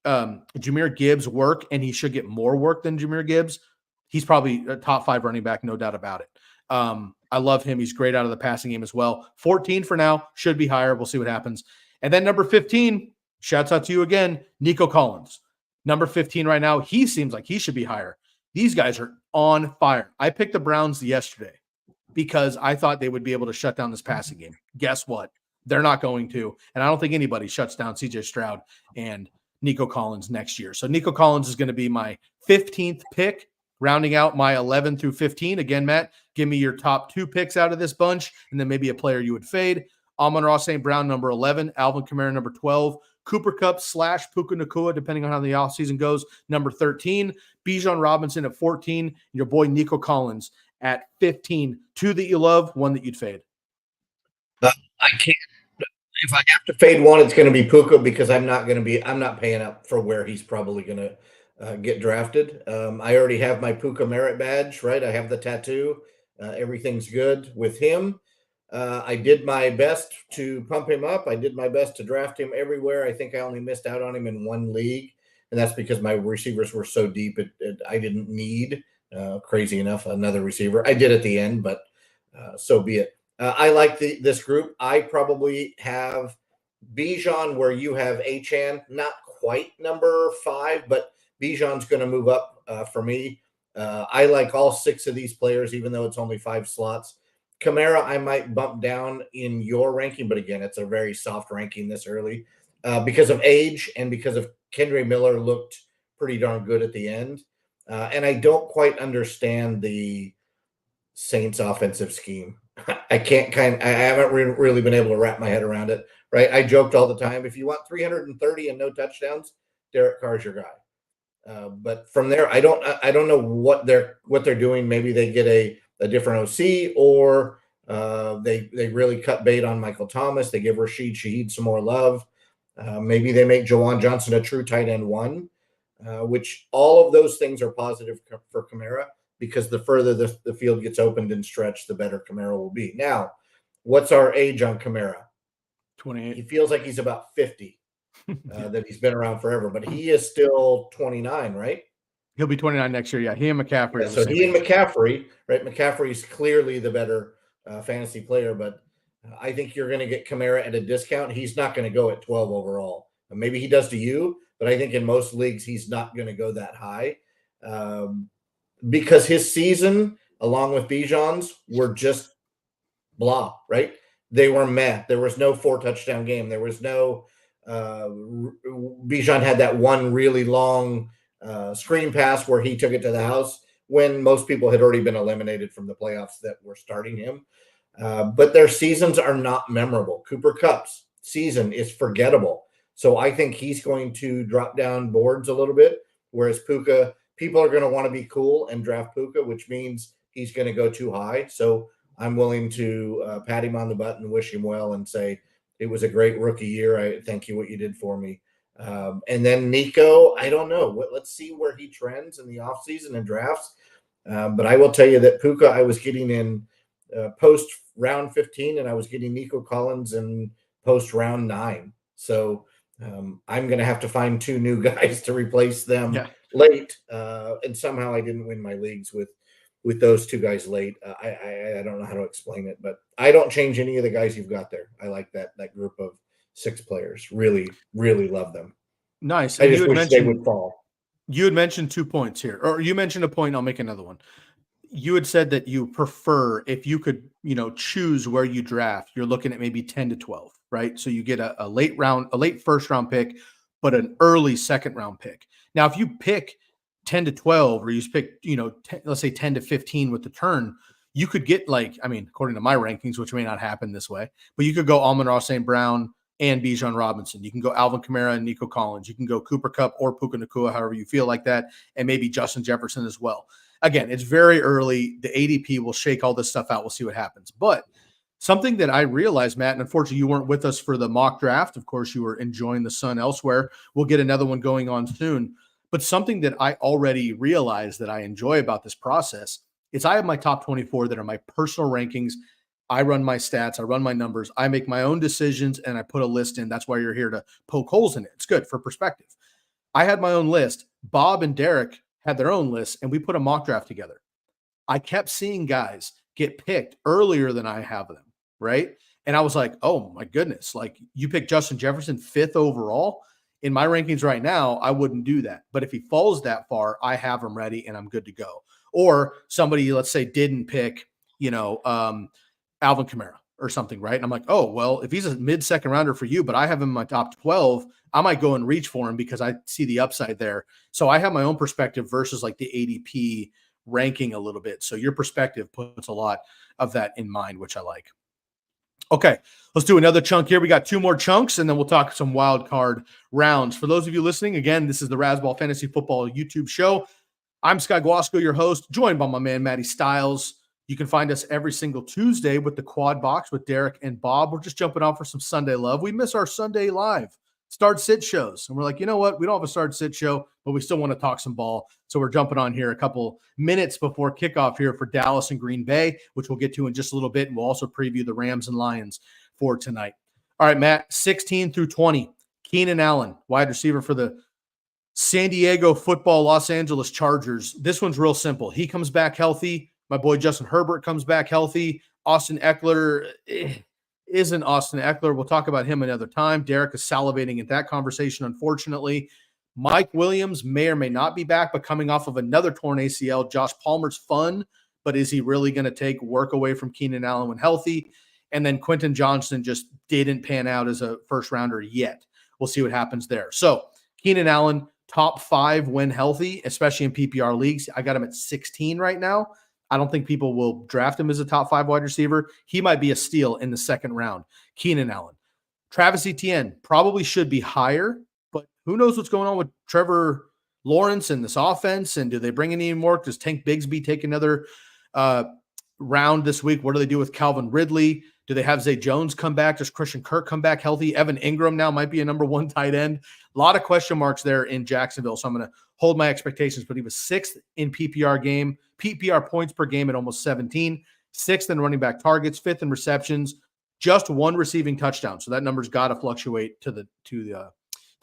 Jahmyr Gibbs work, and he should get more work than Jahmyr Gibbs, he's probably a top 5 running back, no doubt about it. I love him. He's great out of the passing game as well. 14 for now, should be higher. We'll see what happens. And then number 15, shouts out to you again, Nico Collins. Number 15 right now, he seems like he should be higher. These guys are on fire. I picked the Browns yesterday because I thought they would be able to shut down this passing game. Guess what? They're not going to. And I don't think anybody shuts down CJ Stroud and Nico Collins next year. So Nico Collins is going to be my 15th pick, rounding out my 11 through 15. Again, Matt, give me your top 2 picks out of this bunch, and then maybe a player you would fade. Amon-Ra St. Brown, number 11. Alvin Kamara, number 12. Cooper Kupp / Puka Nacua, depending on how the offseason goes, number 13. Bijan Robinson at 14. And your boy Nico Collins at 15. 2 that you love, 1 that you'd fade. I can't. If I have to fade one, it's going to be Puka because I'm not paying up for where he's probably going to get drafted. I already have my Puka merit badge, right? I have the tattoo. Everything's good with him. I did my best to pump him up. I did my best to draft him everywhere. I think I only missed out on him in 1 league, and that's because my receivers were so deep. I didn't need, crazy enough, another receiver. I did at the end, but so be it. I like this group. I probably have Bijan where you have Achane, not quite number 5, but Bijan's going to move up for me. I like all 6 of these players, even though it's only 5 slots. Kamara, I might bump down in your ranking, but again, it's a very soft ranking this early because of age and because of Kendre Miller looked pretty darn good at the end. And I don't quite understand the Saints offensive scheme. I haven't really been able to wrap my head around it, right? I joked all the time, if you want 330 and no touchdowns, Derek Carr's your guy. But from there, I don't know what they're doing. Maybe they get a different OC, or they really cut bait on Michael Thomas. They give Rashid Shaheed some more love. Maybe they make Jawan Johnson a true tight end one, which all of those things are positive for Kamara, because the further the field gets opened and stretched, the better Kamara will be. Now, what's our age on Kamara? 28. He feels like he's about 50, that he's been around forever, but he is still 29, right? He'll be 29 next year. Yeah, he and McCaffrey. Yeah, so he and McCaffrey, right? McCaffrey's clearly the better fantasy player, but I think you're going to get Kamara at a discount. He's not going to go at 12 overall. Maybe he does to you, but I think in most leagues he's not going to go that high, because his season, along with Bijan's, were just blah, right? They were meh. There was no 4-touchdown game. There was no Bijan had that one really long screen pass where he took it to the house when most people had already been eliminated from the playoffs that were starting him. But their seasons are not memorable. Cooper Kupp's season is forgettable. So I think he's going to drop down boards a little bit, whereas Puka, people are going to want to be cool and draft Puka, which means he's going to go too high. So I'm willing to pat him on the butt and wish him well and say, it was a great rookie year. I thank you what you did for me. And then Nico, I don't know. Let's see where he trends in the offseason and drafts. But I will tell you that Puka, I was getting in post round 15, and I was getting Nico Collins in post round 9. So I'm going to have to find 2 new guys to replace them late. And somehow I didn't win my leagues with those 2 guys late. I don't know how to explain it, but I don't change any of the guys you've got there. I like that group of 6 players. Really, really love them. Nice. I just wish they would fall. You had mentioned 2 points here, or you mentioned a point. I'll make another one. You had said that you prefer, if you could, choose where you draft, you're looking at maybe 10 to 12, right? So you get a late first round pick, but an early second round pick. Now, if you pick 10 to 12, or you pick, let's say 10 to 15 with the turn, you could get according to my rankings, which may not happen this way, but you could go Amon-Ra St. Brown and Bijan Robinson. You can go Alvin Kamara and Nico Collins. You can go Cooper Kupp or Puka Nacua, however you feel like that, and maybe Justin Jefferson as well. Again, it's very early. The ADP will shake all this stuff out. We'll see what happens. But something that I realized, Matt, and unfortunately you weren't with us for the mock draft. Of course, you were enjoying the sun elsewhere. We'll get another one going on soon. But something that I already realized that I enjoy about this process is I have my top 24 that are my personal rankings. I run my stats. I run my numbers. I make my own decisions, and I put a list in. That's why you're here, to poke holes in it. It's good for perspective. I had my own list. Bob and Derek had their own lists, and we put a mock draft together. I kept seeing guys get picked earlier than I have them, right? And I was like, oh my goodness, like you picked Justin Jefferson 5th overall. In my rankings right now, I wouldn't do that. But if he falls that far, I have him ready and I'm good to go. Or somebody, let's say, didn't pick, Alvin Kamara or something, right? And I'm like, oh, well, if he's a mid-second rounder for you, but I have him in my top 12, I might go and reach for him because I see the upside there. So I have my own perspective versus like the ADP ranking a little bit. So your perspective puts a lot of that in mind, which I like. Okay, let's do another chunk here. We got 2 more chunks, and then we'll talk some wild card rounds. For those of you listening, again, this is the Razzball Fantasy Football YouTube show. I'm Sky Guasco, your host, joined by my man, Matty Stiles. You can find us every single Tuesday with the Quad Box with Derek and Bob. We're just jumping on for some Sunday love. We miss our Sunday live start-sit shows. And we're like, you know what? We don't have a start-sit show, but we still want to talk some ball. So we're jumping on here a couple minutes before kickoff here for Dallas and Green Bay, which we'll get to in just a little bit. And we'll also preview the Rams and Lions for tonight. All right, Matt, 16 through 20. Keenan Allen, wide receiver for the San Diego Football Los Angeles Chargers. This one's real simple. He comes back healthy. My boy Justin Herbert comes back healthy. Austin Eckler isn't Austin Eckler. We'll talk about him another time. Derek is salivating at that conversation, unfortunately. Mike Williams may or may not be back, but coming off of another torn ACL. Josh Palmer's fun, but is he really going to take work away from Keenan Allen when healthy? And then Quentin Johnston just didn't pan out as a first rounder yet. We'll see what happens there. So Keenan Allen, top 5 when healthy, especially in PPR leagues. I got him at 16 right now. I don't think people will draft him as a top 5 wide receiver. He might be a steal in the second round. Keenan Allen. Travis Etienne probably should be higher, but who knows what's going on with Trevor Lawrence and this offense? And do they bring in any more? Does Tank Bigsby take another round this week? What do they do with Calvin Ridley? Do they have Zay Jones come back? Does Christian Kirk come back healthy? Evan Ingram now might be a number 1 tight end. A lot of question marks there in Jacksonville. So I'm going to hold my expectations, but he was 6th in PPR points per game at almost 17, 6th in running back targets, 5th in receptions, just 1 receiving touchdown. So that number's got to fluctuate to the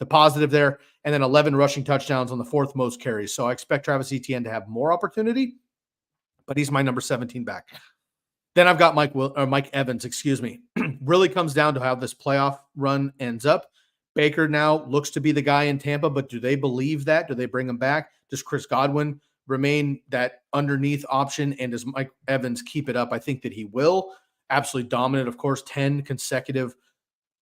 positive there. And then 11 rushing touchdowns on the 4th most carries. So I expect Travis Etienne to have more opportunity, but he's my number 17 back. Then I've got Mike Evans, really comes down to how this playoff run ends up. Baker now looks to be the guy in Tampa, but do they believe that? Do they bring him back? Does Chris Godwin remain that underneath option? And does Mike Evans keep it up? I think that he will. Absolutely dominant, of course, 10 consecutive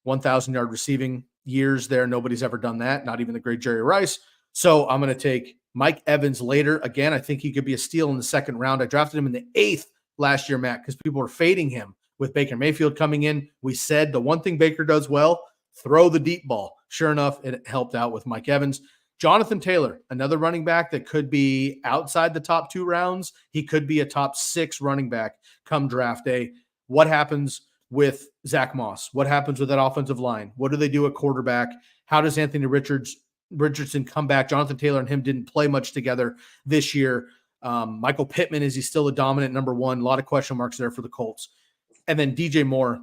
1,000-yard receiving years there. Nobody's ever done that, not even the great Jerry Rice. So I'm going to take Mike Evans later. Again, I think he could be a steal in the 2nd round. I drafted him in the 8th last year, Matt, because people were fading him with Baker Mayfield coming in. We said the one thing Baker does well, throw the deep ball. Sure enough, it helped out with Mike Evans. Jonathan Taylor, another running back that could be outside the top 2 rounds. He could be a top 6 running back come draft day. What happens with Zach Moss? What happens with that offensive line? What do they do at quarterback? How does Anthony Richardson come back? Jonathan Taylor and him didn't play much together this year. Michael Pittman, is he still a dominant number 1? A lot of question marks there for the Colts. And then DJ Moore.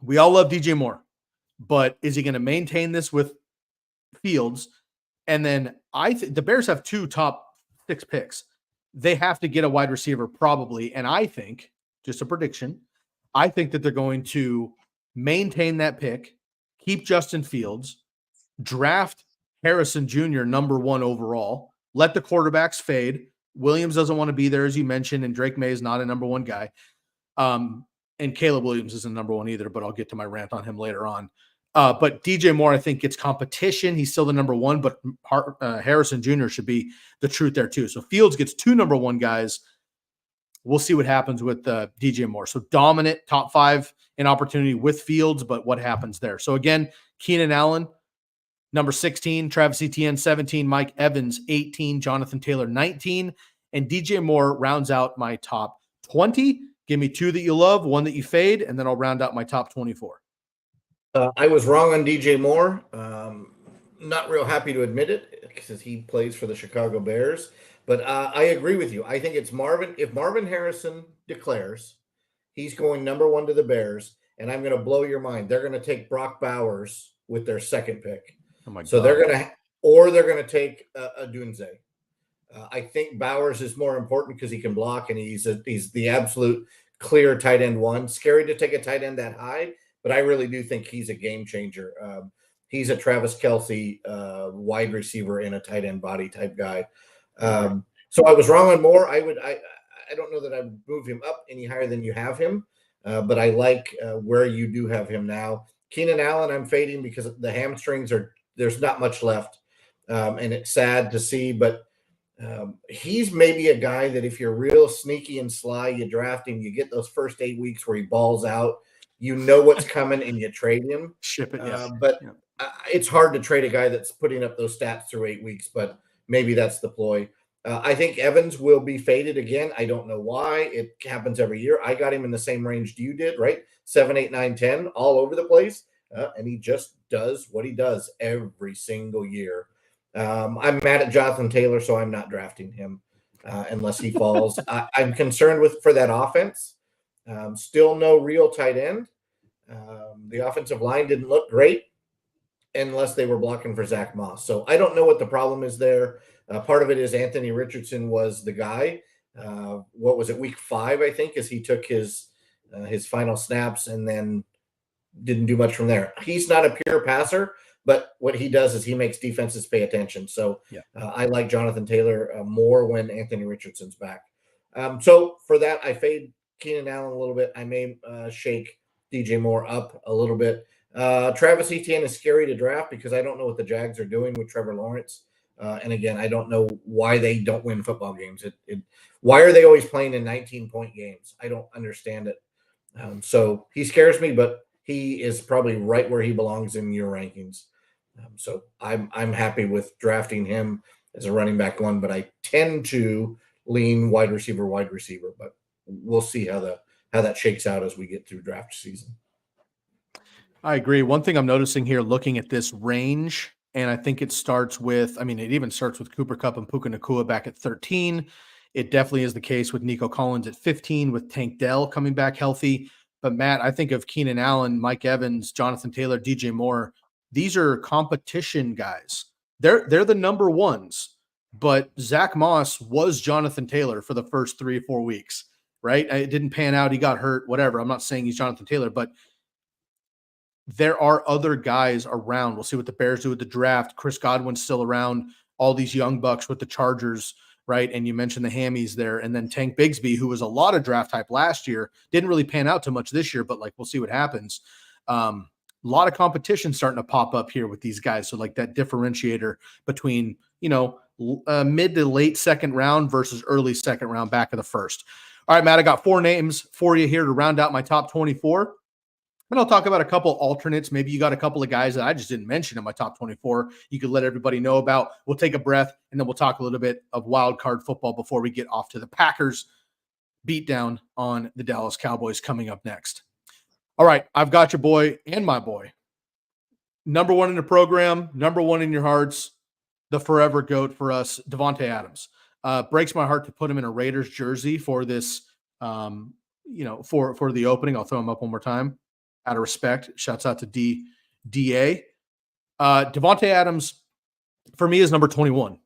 We all love DJ Moore, but is he going to maintain this with Fields? And then the Bears have 2 top 6 picks. They have to get a wide receiver probably. And I think, just a prediction, I think that they're going to maintain that pick, keep Justin Fields, draft Harrison Jr. number 1 overall, let the quarterbacks fade. Williams doesn't want to be there, as you mentioned, and Drake May is not a number 1 guy. And Caleb Williams isn't number 1 either, but I'll get to my rant on him later on. But DJ Moore, I think, gets competition. He's still the number 1, but Harrison Jr. should be the truth there too. So Fields gets 2 number 1 guys. We'll see what happens with DJ Moore. So dominant, top 5 in opportunity with Fields, but what happens there? So again, Keenan Allen, number 16, Travis Etienne, 17, Mike Evans, 18, Jonathan Taylor, 19, and DJ Moore rounds out my top 20. Give me 2 that you love, 1 that you fade, and then I'll round out my top 24. I was wrong on DJ Moore. Not real happy to admit it because he plays for the Chicago Bears. But I agree with you. I think it's Marvin. If Marvin Harrison declares he's going number 1 to the Bears, and I'm going to blow your mind, they're going to take Brock Bowers with their 2nd pick. Oh my God. So they're going to take a Dunze. I think Bowers is more important because he can block and he's the absolute clear tight end 1. Scary to take a tight end that high, but I really do think he's a game changer. He's a Travis Kelce wide receiver in a tight end body type guy. So I was wrong on Moore. I don't know that I would move him up any higher than you have him, but I like where you do have him now. Keenan Allen, I'm fading because the hamstrings there's not much left, and it's sad to see, but he's maybe a guy that if you're real sneaky and sly, you draft him, you get those first 8 weeks where he balls out, you know what's coming, and you trade him. Ship it, yeah. But it's hard to trade a guy that's putting up those stats through 8 weeks, but maybe that's the ploy. I think Evans will be faded again. I don't know why. It happens every year. I got him in the same range you did, right? 7, 8, 9, 10, all over the place. And he just does what he does every single year. I'm mad at Jonathan Taylor, so I'm not drafting him unless he falls. I'm concerned for that offense. Still no real tight end. The offensive line didn't look great unless they were blocking for Zach Moss. So I don't know what the problem is there. Part of it is Anthony Richardson was the guy. What was it, week 5, I think, as he took his final snaps and then didn't do much from there. He's not a pure passer, but what he does is he makes defenses pay attention. So I like Jonathan Taylor more when Anthony Richardson's back. So for that, I fade Keenan Allen a little bit. I may shake DJ Moore up a little bit. Travis Etienne is scary to draft because I don't know what the Jags are doing with Trevor Lawrence. And again, I don't know why they don't win football games. Why are they always playing in 19-point games? I don't understand it. So he scares me, but he is probably right where he belongs in your rankings. So I'm happy with drafting him. as a running back one, but I tend to lean wide receiver, but we'll see how that shakes out as we get through draft season. I agree. One thing I'm noticing here, looking at this range, and I think it starts with, it even starts with Cooper Kupp and Puka Nacua back at 13. It definitely is the case with Nico Collins at 15, with Tank Dell coming back healthy. But Matt, I think of Keenan Allen, Mike Evans, Jonathan Taylor, DJ Moore. These are competition guys. They're the number ones. But Zach Moss was Jonathan Taylor for the first 3 or 4 weeks, right? It didn't pan out. He got hurt, whatever. I'm not saying he's Jonathan Taylor, but there are other guys around. We'll see what the Bears do with the draft. Chris Godwin's still around. All these young bucks with the Chargers, right? And you mentioned the hammies there. And then Tank Bigsby, who was a lot of draft hype last year, didn't really pan out too much this year, but we'll see what happens. A lot of competition starting to pop up here with these guys. So that differentiator between, mid to late second round versus early second round, back of the first. All right, Matt, I got 4 names for you here to round out my top 24. And I'll talk about a couple alternates. Maybe you got a couple of guys that I just didn't mention in my top 24. You could let everybody know about. We'll take a breath, and then we'll talk a little bit of wild card football before we get off to the Packers beatdown on the Dallas Cowboys coming up next. All right, I've got your boy and my boy. Number 1 in the program, number 1 in your hearts, the forever GOAT for us, Davante Adams. Breaks my heart to put him in a Raiders jersey for this, for the opening. I'll throw him up one more time. Out of respect, shouts out to DA. Davante Adams, for me, is number 21.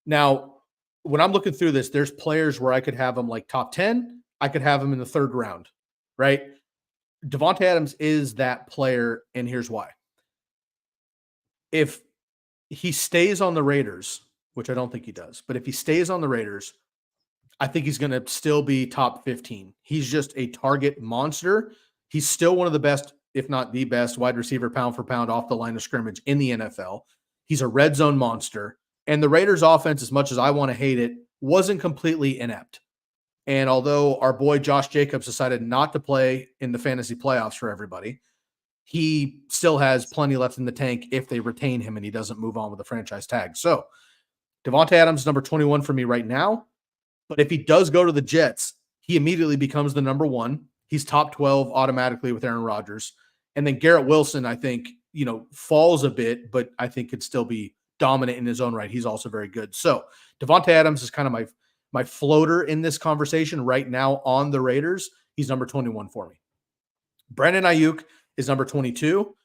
Now, when I'm looking through this, there's players where I could have him top 10. I could have him in the 3rd round, right? Davante Adams is that player, and here's why. If he stays on the Raiders, which I don't think he does, but if he stays on the Raiders, I think he's going to still be top 15. He's just a target monster. He's still one of the best, if not the best, wide receiver pound for pound off the line of scrimmage in the NFL. He's a red zone monster. And the Raiders offense, as much as I want to hate it, wasn't completely inept. And although our boy Josh Jacobs decided not to play in the fantasy playoffs for everybody, he still has plenty left in the tank if they retain him and he doesn't move on with the franchise tag. So Davante Adams is number 21 for me right now. But if he does go to the Jets, he immediately becomes the number 1. He's top 12 automatically with Aaron Rodgers. And then Garrett Wilson, I think, falls a bit, but I think could still be dominant in his own right. He's also very good. So Davante Adams is kind of my floater in this conversation right now on the Raiders. He's number 21 for me. Brandon Aiyuk is number 22.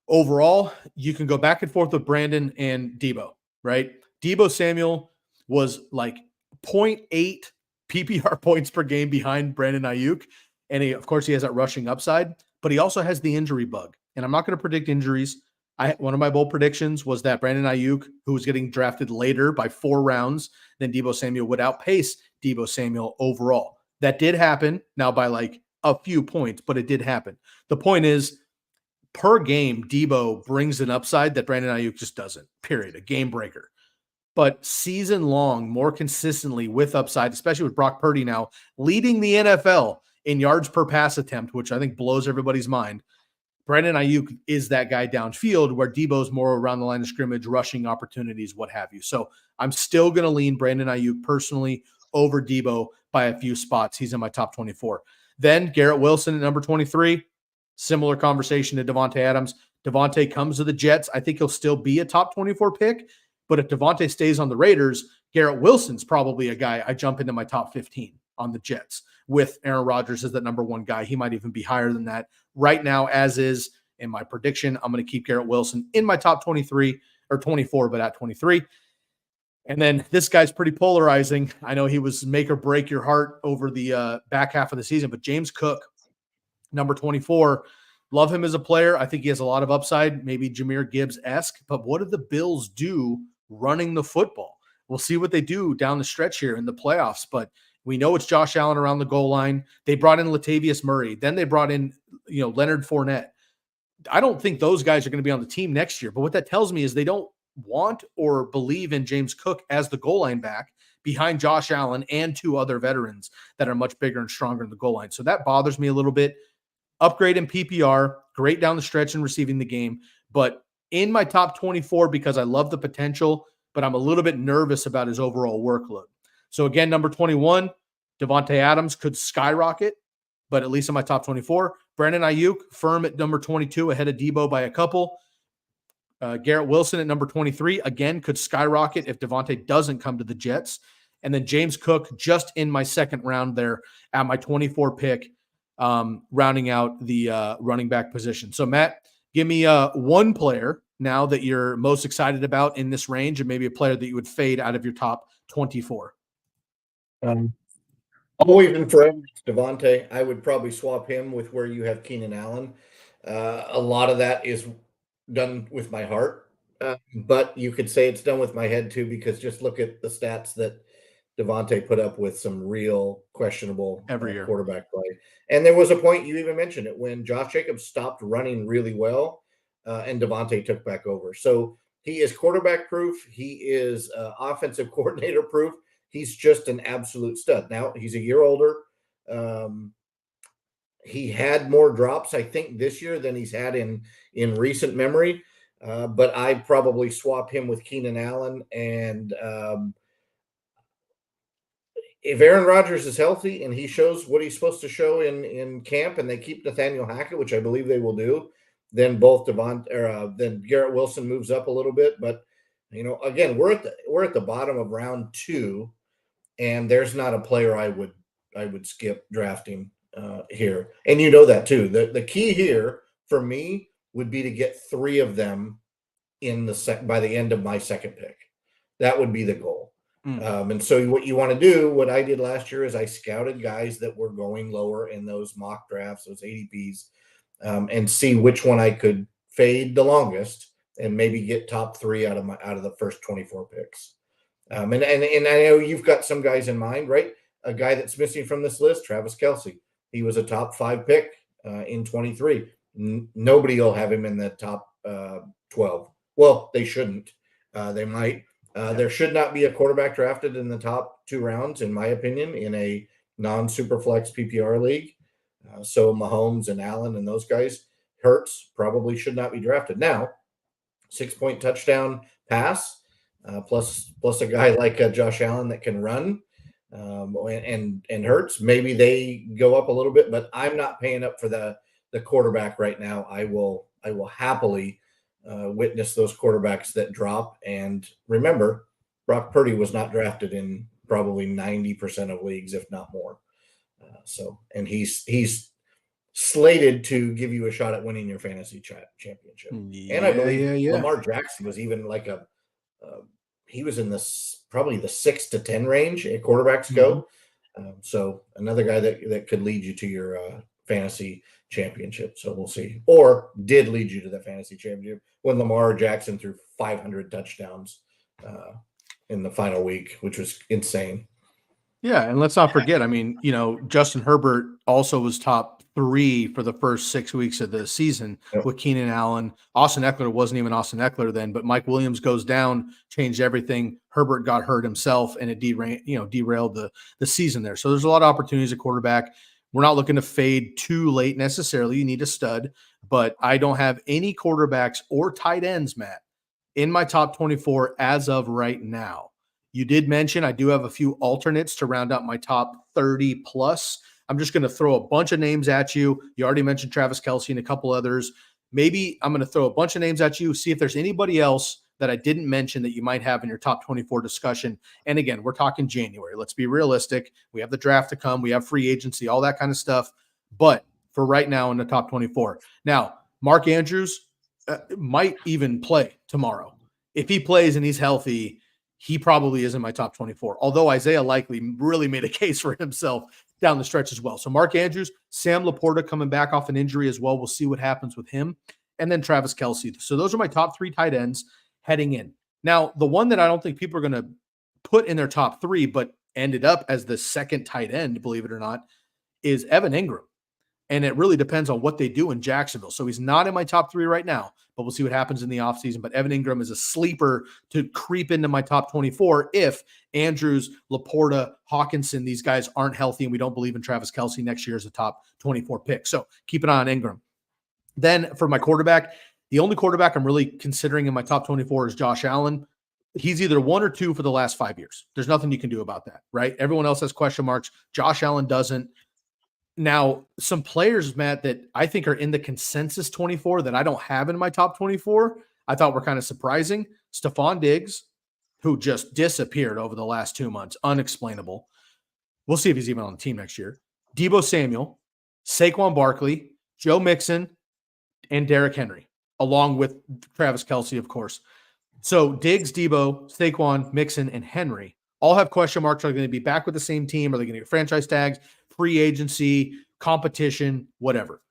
Overall, you can go back and forth with Brandon and Debo, right? Debo Samuel was 0.8 PPR points per game behind Brandon Aiyuk. And of course, he has that rushing upside, but he also has the injury bug. And I'm not going to predict injuries. One of my bold predictions was that Brandon Aiyuk, who was getting drafted later by 4 rounds than Debo Samuel, would outpace Debo Samuel overall. That did happen, now by a few points, but it did happen. The point is, per game, Debo brings an upside that Brandon Aiyuk just doesn't, period, a game breaker. But season long, more consistently with upside, especially with Brock Purdy now leading the NFL in yards per pass attempt, which I think blows everybody's mind. Brandon Aiyuk is that guy downfield where Debo's more around the line of scrimmage, rushing opportunities, what have you. So I'm still going to lean Brandon Aiyuk personally over Debo by a few spots. He's in my top 24. Then Garrett Wilson at number 23, similar conversation to Davante Adams. Davante comes to the Jets. I think he'll still be a top 24 pick, but if Davante stays on the Raiders, Garrett Wilson's probably a guy I jump into my top 15 on the Jets with Aaron Rodgers as the number 1 guy. He might even be higher than that right now, as is in my prediction. I'm going to keep Garrett Wilson in my top 23 or 24, but at 23. And then this guy's pretty polarizing. I know he was make or break your heart over the back half of the season, but James Cook, number 24, love him as a player. I think he has a lot of upside, maybe Jahmyr Gibbs-esque, but what did the Bills do running the football? We'll see what they do down the stretch here in the playoffs, but we know it's Josh Allen around the goal line. They brought in Latavius Murray. Then they brought in, Leonard Fournette. I don't think those guys are going to be on the team next year, but what that tells me is they don't want or believe in James Cook as the goal line back behind Josh Allen and 2 other veterans that are much bigger and stronger in the goal line. So that bothers me a little bit. Upgrade in PPR, great down the stretch and receiving the game, but in my top 24 because I love the potential, but I'm a little bit nervous about his overall workload. So again, number 21, Davante Adams could skyrocket, but at least in my top 24. Brandon Aiyuk, firm at number 22, ahead of Debo by a couple. Garrett Wilson at number 23, again, could skyrocket if Davante doesn't come to the Jets. And then James Cook, just in my second round there at my 24 pick, rounding out the running back position. So, Matt, give me one player now that you're most excited about in this range, and maybe a player that you would fade out of your top 24. Always and forever, Davante. I would probably swap him with where you have Keenan Allen. A lot of that is done with my heart, but you could say it's done with my head too, because just look at the stats that Davante put up with some real questionable every year quarterback play. And there was a point, you even mentioned it, when Josh Jacobs stopped running really well and Davante took back over. So he is quarterback proof. He is offensive coordinator proof. He's just an absolute stud. Now he's a year older. He had more drops, I think, this year than he's had in recent memory. But I'd probably swap him with Keenan Allen. And if Aaron Rodgers is healthy and he shows what he's supposed to show in camp, and they keep Nathaniel Hackett, which I believe they will do, then then Garrett Wilson moves up a little bit. But again, we're at the bottom of round 2, and there's not a player I would skip drafting here. And that too. The key here for me would be to get 3 of them by the end of my second pick. That would be the goal. And so what you want to do, what I did last year, is I scouted guys that were going lower in those mock drafts, those ADPs, and see which one I could fade the longest and maybe get top 3 out of the first 24 picks. And I know you've got some guys in mind, right? A guy that's missing from this list, Travis Kelce. He was a top 5 pick in 23. Nobody will have him in the top 12. Well, they shouldn't. They might. There should not be a quarterback drafted in the top 2 rounds, in my opinion, in a non-superflex PPR league. So Mahomes and Allen and those guys, Hurts probably should not be drafted. Now, 6-point touchdown pass, plus a guy like Josh Allen that can run, and Hurts, maybe they go up a little bit, but I'm not paying up for the quarterback right now. I will happily witness those quarterbacks that drop. And remember, Brock Purdy was not drafted in probably 90% of leagues, if not more. And he's slated to give you a shot at winning your fantasy championship. And I believe Lamar Jackson was even like he was in probably the 6 to 10 range at quarterbacks go. So another guy that could lead you to your fantasy championship. So we'll see. Or did lead you to the fantasy championship when Lamar Jackson threw 500 touchdowns in the final week, which was insane. Yeah, and let's not forget, Justin Herbert also was top 3 for the first 6 weeks of the season with Keenan Allen. Austin Eckler wasn't even Austin Eckler then, but Mike Williams goes down, changed everything. Herbert got hurt himself, and it derailed the season there. So there's a lot of opportunities at quarterback. We're not looking to fade too late necessarily. You need a stud, but I don't have any quarterbacks or tight ends, Matt, in my top 24 as of right now. You did mention I do have a few alternates to round out my top 30 plus. I'm just going to throw a bunch of names at you. You already mentioned Travis Kelce and a couple others. Maybe I'm going to throw a bunch of names at you, see if there's anybody else that I didn't mention that you might have in your top 24 discussion. And again, we're talking January. Let's be realistic. We have the draft to come. We have free agency, all that kind of stuff. But for right now in the top 24. Now, Mark Andrews might even play tomorrow. If he plays and he's healthy, he probably is in my top 24. Although Isaiah Likely really made a case for himself down the stretch as well. So Mark Andrews, Sam Laporta coming back off an injury as well. We'll see what happens with him. And then Travis Kelce. So those are my top 3 tight ends heading in. Now, the one that I don't think people are going to put in their top 3, but ended up as the second tight end, believe it or not, is Evan Ingram. And it really depends on what they do in Jacksonville. So he's not in my top 3 right now, but we'll see what happens in the offseason. But Evan Ingram is a sleeper to creep into my top 24 if Andrews, Laporta, Hawkinson, these guys aren't healthy and we don't believe in Travis Kelce next year as a top 24 pick. So keep an eye on Ingram. Then for my quarterback, the only quarterback I'm really considering in my top 24 is Josh Allen. he's either 1 or 2 for the last 5 years. There's nothing you can do about that, right? Everyone else has question marks. Josh Allen doesn't. Now, some players, Matt, that I think are in the consensus 24 that I don't have in my top 24, I thought were kind of surprising. Stephon Diggs, who just disappeared over the last 2 months, unexplainable. We'll see if he's even on the team next year. Deebo Samuel, Saquon Barkley, Joe Mixon, and Derrick Henry, along with Travis Kelce, of course. So Diggs, Deebo, Saquon, Mixon, and Henry all have question marks. Are they going to be back with the same team? Are they going to get franchise tags, free agency, competition, whatever?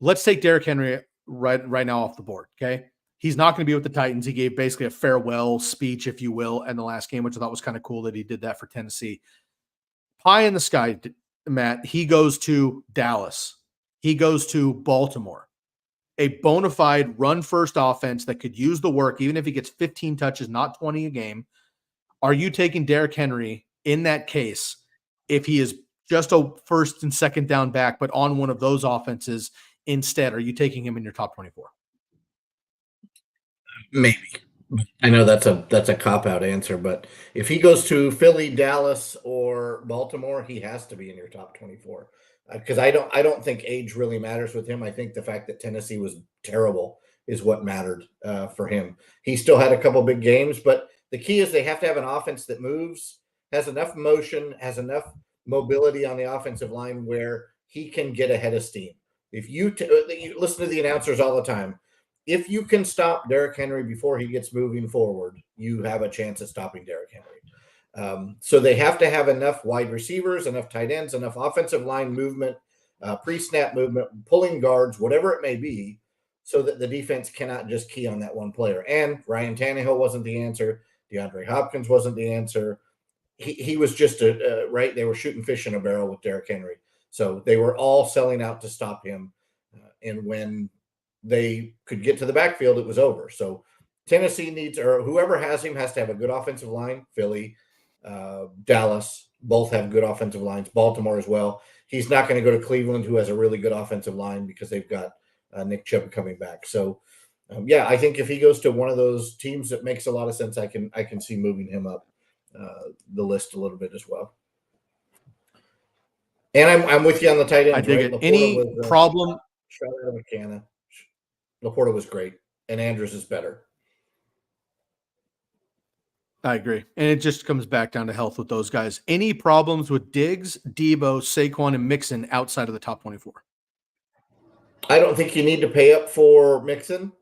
Let's take Derrick Henry right now off the board, okay? He's not going to be with the Titans. He gave basically a farewell speech, if you will, in the last game, which I thought was kind of cool that he did that for Tennessee. Pie in the sky, Matt, he goes to Dallas. He goes to Baltimore. A bona fide run-first offense that could use the work, even if he gets 15 touches, not 20 a game. Are you taking Derrick Henry in that case if he is just a first and second down back, but on one of those offenses instead? Are you taking him in your top 24? Maybe. I know that's a cop-out answer, but if he goes to Philly, Dallas, or Baltimore, he has to be in your top 24. Because I don't think age really matters with him. I think the fact that Tennessee was terrible is what mattered for him. He still had a couple big games, but the key is they have to have an offense that moves, has enough motion, has enough mobility on the offensive line where he can get ahead of steam. If you listen to the announcers all the time, if you can stop Derrick Henry before he gets moving forward, you have a chance at stopping Derrick Henry. So they have to have enough wide receivers, enough tight ends, enough offensive line movement, pre-snap movement, pulling guards, whatever it may be, so that the defense cannot just key on that one player. And Ryan Tannehill wasn't the answer. DeAndre Hopkins wasn't the answer. He was just right. They were shooting fish in a barrel with Derrick Henry. So they were all selling out to stop him. And when they could get to the backfield, it was over. So Tennessee needs, or whoever has him has to have a good offensive line. Philly, Dallas, both have good offensive lines. Baltimore as well. He's not going to go to Cleveland, who has a really good offensive line because they've got Nick Chubb coming back. So, I think if he goes to one of those teams that makes a lot of sense, I can see moving him up the list a little bit as well. And I'm with you on the tight end. I dig it. Any problem? Shout out McCann. Laporta was great, and Andrews is better. I agree. And it just comes back down to health with those guys. Any problems with Diggs, Deebo, Saquon, and Mixon outside of the top 24? I don't think you need to pay up for Mixon.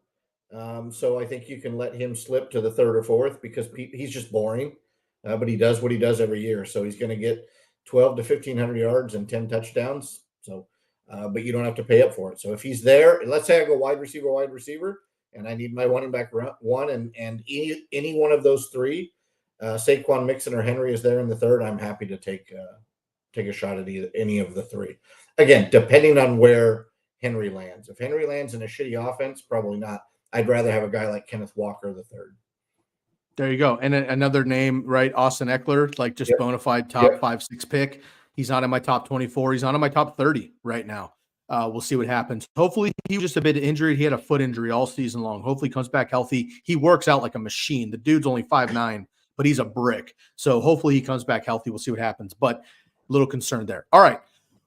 So I think you can let him slip to the third or fourth because he's just boring. But he does what he does every year. So he's going to get 12 to 1,500 yards and 10 touchdowns. So, but you don't have to pay up for it. So if he's there, let's say I go wide receiver, and I need my running back one, and any one of those three, Saquon, Mixon, or Henry is there in the third, I'm happy to take a shot at any of the three. Again, depending on where Henry lands. If Henry lands in a shitty offense, probably not. I'd rather have a guy like Kenneth Walker the third. There you go. And another name, right? Austin Eckler, like just bona fide top 5-6 pick. He's not in my top 24. He's not in my top 30 right now. We'll see what happens. Hopefully he was just a bit injured. He had a foot injury all season long. Hopefully he comes back healthy. He works out like a machine. The dude's only 5'9", but he's a brick. So hopefully he comes back healthy. We'll see what happens, but a little concerned there. All right.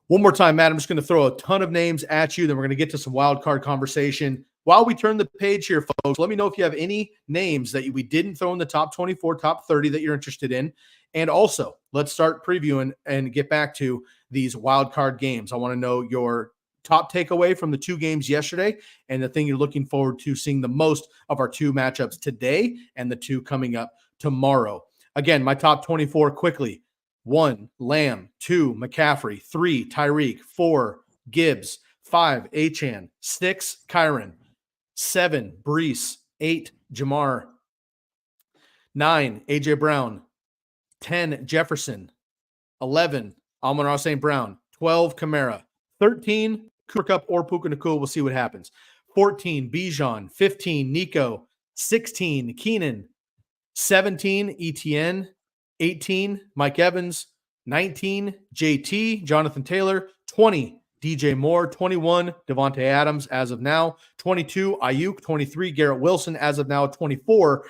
One more time, Matt, I'm just going to throw a ton of names at you. Then we're going to get to some wild card conversation. While we turn the page here, folks, let me know if you have any names that we didn't throw in the top 24, top 30 that you're interested in. And also, let's start previewing and get back to these wild card games. I want to know your top takeaway from the two games yesterday and the thing you're looking forward to seeing the most of our two matchups today and the two coming up tomorrow. Again, my top 24 quickly. 1, Lamb. 2, McCaffrey. 3, Tyreek. 4, Gibbs. 5, Achane. 6, Kyren. 7, Breece. 8, Jahmyr. 9, A.J. Brown. 10, Jefferson. 11, Amon-Ra St. Brown. 12, Kamara. 13, Kupp or Puka Nacua. We'll see what happens. 14, Bijan. 15, Nico. 16, Keenan. 17, Etienne. 18, Mike Evans. 19, JT, Jonathan Taylor. 20, DJ Moore. 21, Davante Adams as of now. 22, Aiyuk. 23, Garrett Wilson as of now. 24,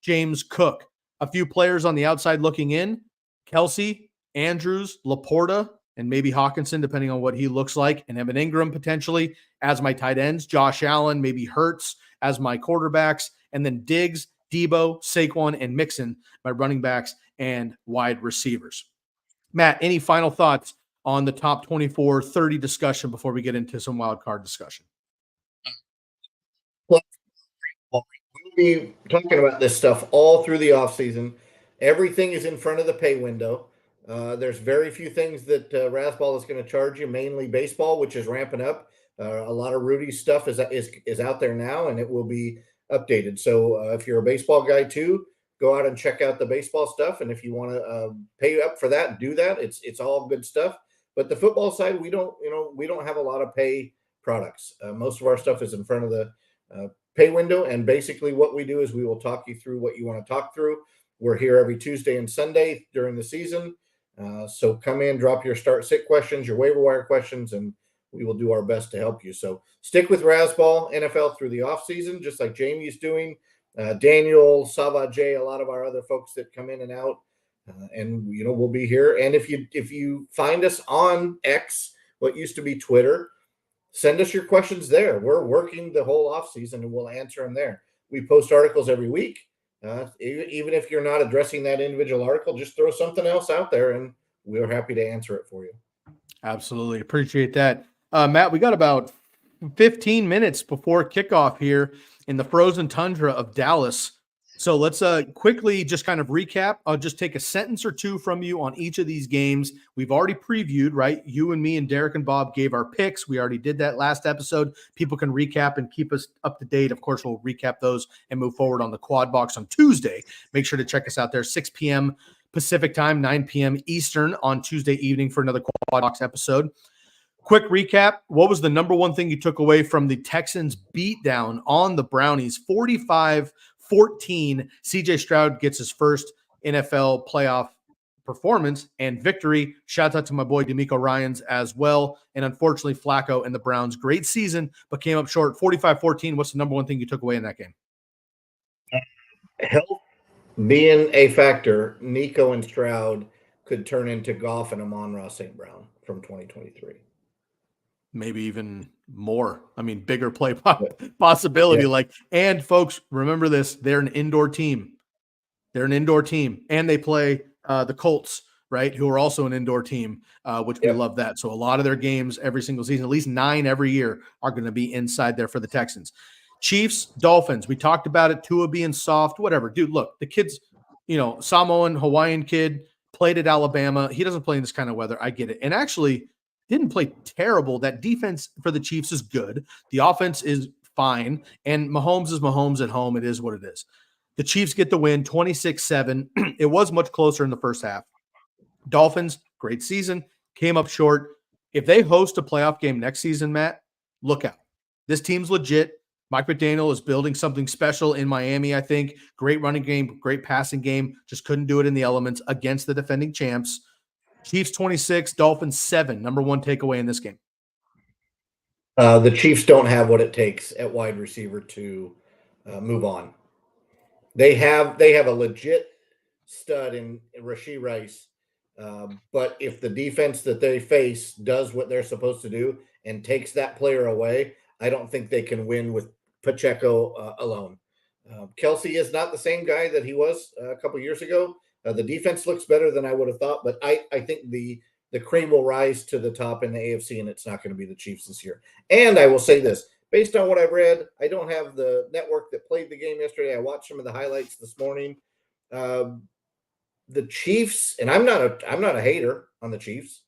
James Cook. A few players on the outside looking in, Kelsey, Andrews, Laporta, and maybe Hawkinson, depending on what he looks like, and Evan Ingram potentially as my tight ends, Josh Allen, maybe Hurts as my quarterbacks, and then Diggs, Debo, Saquon, and Mixon, my running backs and wide receivers. Matt, any final thoughts on the top 24-30 discussion before we get into some wild card discussion? Well, we'll be talking about this stuff all through the offseason. Everything is in front of the pay window. There's very few things that Razzball is going to charge you, mainly baseball, which is ramping up. A lot of Rudy's stuff is out there now, and it will be updated. So if you're a baseball guy too, go out and check out the baseball stuff. And if you want to pay up for that, do that. It's all good stuff. But the football side, we don't have a lot of pay products. Most of our stuff is in front of the pay window. And basically what we do is we will talk you through what you want to talk through. We're here every Tuesday and Sunday during the season. So come in, drop your start-sit questions, your waiver wire questions, and we will do our best to help you. So stick with Razzball NFL through the offseason, just like Jamie's doing. Daniel, Savajay, a lot of our other folks that come in and out. And we'll be here. And if you find us on X, what used to be Twitter, send us your questions there. We're working the whole offseason and we'll answer them there. We post articles every week. Even if you're not addressing that individual article, just throw something else out there and we're happy to answer it for you. Absolutely. Appreciate that. Matt, we got about 15 minutes before kickoff here in the frozen tundra of Dallas. So let's quickly just kind of recap. I'll just take a sentence or two from you on each of these games. We've already previewed, right? You and me and Derek and Bob gave our picks. We already did that last episode. People can recap and keep us up to date. Of course, we'll recap those and move forward on the Quad Box on Tuesday. Make sure to check us out there, 6 p.m. Pacific time, 9 p.m. Eastern on Tuesday evening for another Quad Box episode. Quick recap. What was the number one thing you took away from the Texans beatdown on the Brownies? 45-14. CJ Stroud gets his first NFL playoff performance and victory. Shout out to my boy D'Amico Ryans as well. And unfortunately, Flacco and the Browns, great season, but came up short. 45-14. What's the number one thing you took away in that game? Health being a factor, Nico and Stroud could turn into Goff and Amon-Ra St. Brown from 2023. Maybe even more. I mean, bigger play possibility. Yeah. And folks, remember this, they're an indoor team. And they play the Colts, right? Who are also an indoor team, which we love that. So a lot of their games every single season, at least 9 every year, are going to be inside there for the Texans. Chiefs, Dolphins. We talked about it. Tua being soft, whatever. Dude, look, the kid's, Samoan, Hawaiian kid, played at Alabama. He doesn't play in this kind of weather. I get it. And actually didn't play terrible. That defense for the Chiefs is good. The offense is fine. And Mahomes is Mahomes at home. It is what it is. The Chiefs get the win, 26-7. It was much closer in the first half. Dolphins, great season, came up short. If they host a playoff game next season, Matt, look out. This team's legit. Mike McDaniel is building something special in Miami, I think. Great running game, great passing game. Just couldn't do it in the elements against the defending champs. Chiefs 26, Dolphins 7. Number one takeaway in this game. The Chiefs don't have what it takes at wide receiver to move on. They have a legit stud in Rashee Rice, but if the defense that they face does what they're supposed to do and takes that player away, I don't think they can win with Pacheco alone. Kelsey is not the same guy that he was a couple years ago. The defense looks better than I would have thought, but I think the cream will rise to the top in the AFC, and it's not going to be the Chiefs this year. And I will say this, based on what I've read, I don't have the network that played the game yesterday. I watched some of the highlights this morning. The Chiefs, and I'm not a hater on the Chiefs.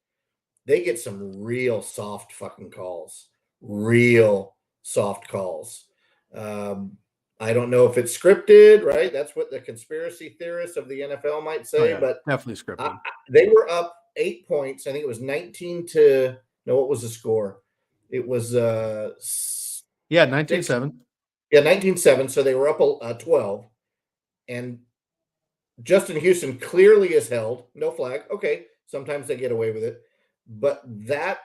They get some real soft fucking calls. Real soft calls. I don't know if it's scripted, right? That's what the conspiracy theorists of the NFL might say, but definitely scripted. They were up 8 points. I think it was 19 to no. What was the score? It was 19-7. Yeah, 19-7. So they were up 12, and Justin Houston clearly is held. No flag. Okay, sometimes they get away with it, but that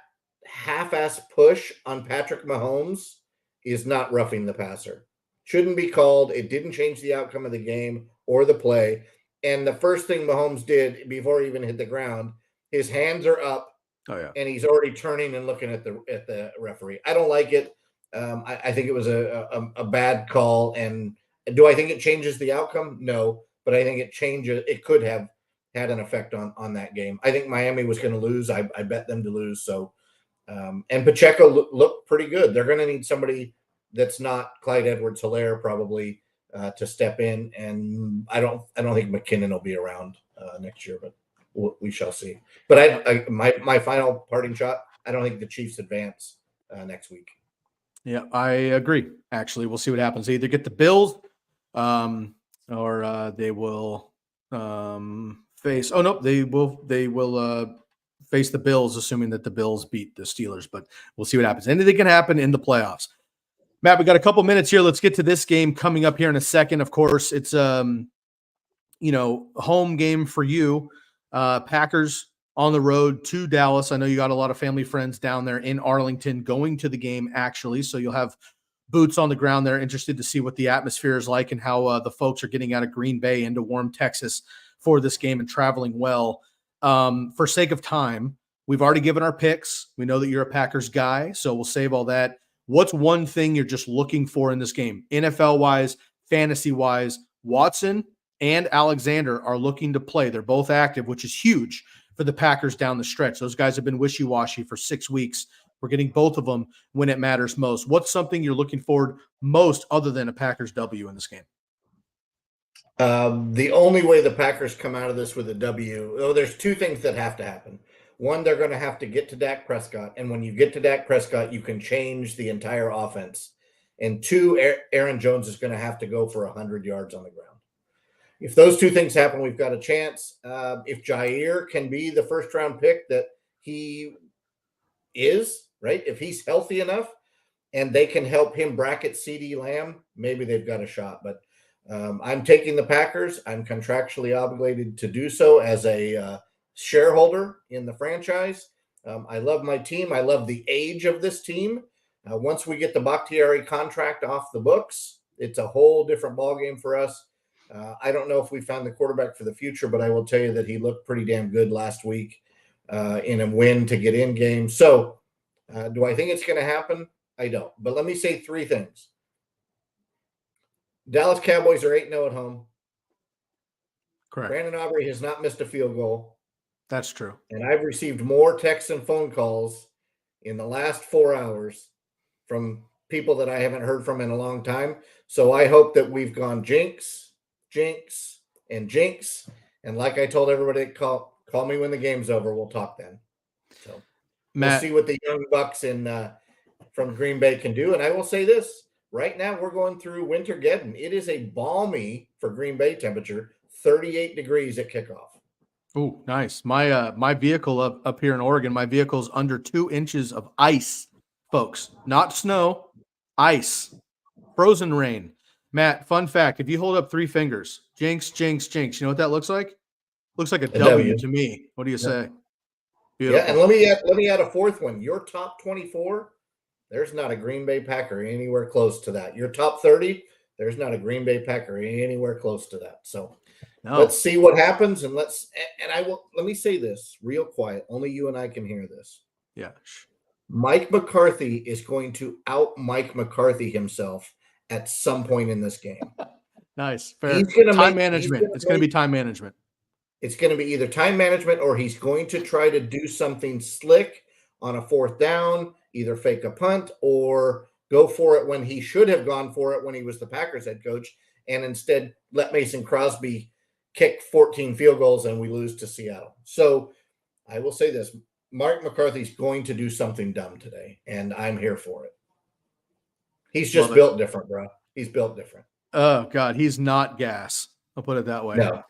half-ass push on Patrick Mahomes is not roughing the passer. Shouldn't be called. It didn't change the outcome of the game. or the play. And the first thing Mahomes did before he even hit the ground, his hands are up. Oh yeah. And he's already turning and looking at the referee. I don't like it. I think it was a bad call. And do I think it changes the outcome? No, but I think it could have had an effect on that game. I think Miami was going to lose. I bet them to lose. So, and Pacheco looked pretty good. They're going to need somebody that's not Clyde Edwards-Helaire probably to step in. And I don't think McKinnon will be around next year, but we shall see. But my final parting shot, I don't think the Chiefs advance next week. Yeah, I agree. Actually, we'll see what happens. They either get the Bills or they will face. Oh no, they will face the Bills, assuming that the Bills beat the Steelers. But we'll see what happens. Anything can happen in the playoffs. Matt, we got a couple minutes here. Let's get to this game coming up here in a second. Of course, it's home game for you. Packers on the road to Dallas. I know you got a lot of family friends down there in Arlington going to the game, actually. So you'll have boots on the ground there, interested to see what the atmosphere is like and how the folks are getting out of Green Bay into warm Texas for this game and traveling well. For sake of time, we've already given our picks. We know that you're a Packers guy, so we'll save all that. What's one thing you're just looking for in this game? NFL-wise, fantasy-wise, Watson and Alexander are looking to play. They're both active, which is huge for the Packers down the stretch. Those guys have been wishy-washy for 6 weeks. We're getting both of them when it matters most. What's something you're looking forward most other than a Packers W in this game? The only way the Packers come out of this with a W, there's two things that have to happen. One, they're going to have to get to Dak Prescott. And when you get to Dak Prescott, you can change the entire offense. And two, Aaron Jones is going to have to go for 100 yards on the ground. If those two things happen, we've got a chance. If Jair can be the first-round pick that he is, right? If he's healthy enough and they can help him bracket Cee Dee Lamb, maybe they've got a shot. But I'm taking the Packers. I'm contractually obligated to do so as a shareholder in the franchise. I love my team. I love the age of this team. Once we get the Bakhtiari contract off the books, it's a whole different ballgame for us. I don't know if we found the quarterback for the future, but I will tell you that he looked pretty damn good last week in a win to get in game. So do I think it's going to happen? I don't. But let me say three things. Dallas Cowboys are 8-0 at home. Correct. Brandon Aubrey has not missed a field goal. That's true. And I've received more texts and phone calls in the last 4 hours from people that I haven't heard from in a long time. So I hope that we've gone jinx, and jinx. And like I told everybody, call me when the game's over. We'll talk then. So Matt, we'll see what the young bucks from Green Bay can do. And I will say this. Right now, we're going through Wintergeddon. It is a balmy for Green Bay temperature, 38 degrees at kickoff. Oh, nice. My vehicle up here in Oregon, my vehicle's under 2 inches of ice, folks. Not snow, ice, frozen rain. Matt, fun fact, if you hold up 3 fingers, jinx, jinx, jinx, you know what that looks like? Looks like a W to me. What do you say? Beautiful. Yeah, and let me add a fourth one. Your top 24, there's not a Green Bay Packer anywhere close to that. Your top 30, there's not a Green Bay Packer anywhere close to that. So let's see what happens. And let me say this real quiet. Only you and I can hear this. Yeah. Mike McCarthy is going to out Mike McCarthy himself at some point in this game. Nice. Fair. It's going to be time management. It's going to be either time management or he's going to try to do something slick on a 4th down, either fake a punt or go for it when he should have gone for it when he was the Packers head coach, and instead let Mason Crosby kick 14 field goals and we lose to Seattle. So I will say this, Mark McCarthy's going to do something dumb today, and I'm here for it. He's just built different, bro. He's built different. Oh, God, he's not gas. I'll put it that way. No,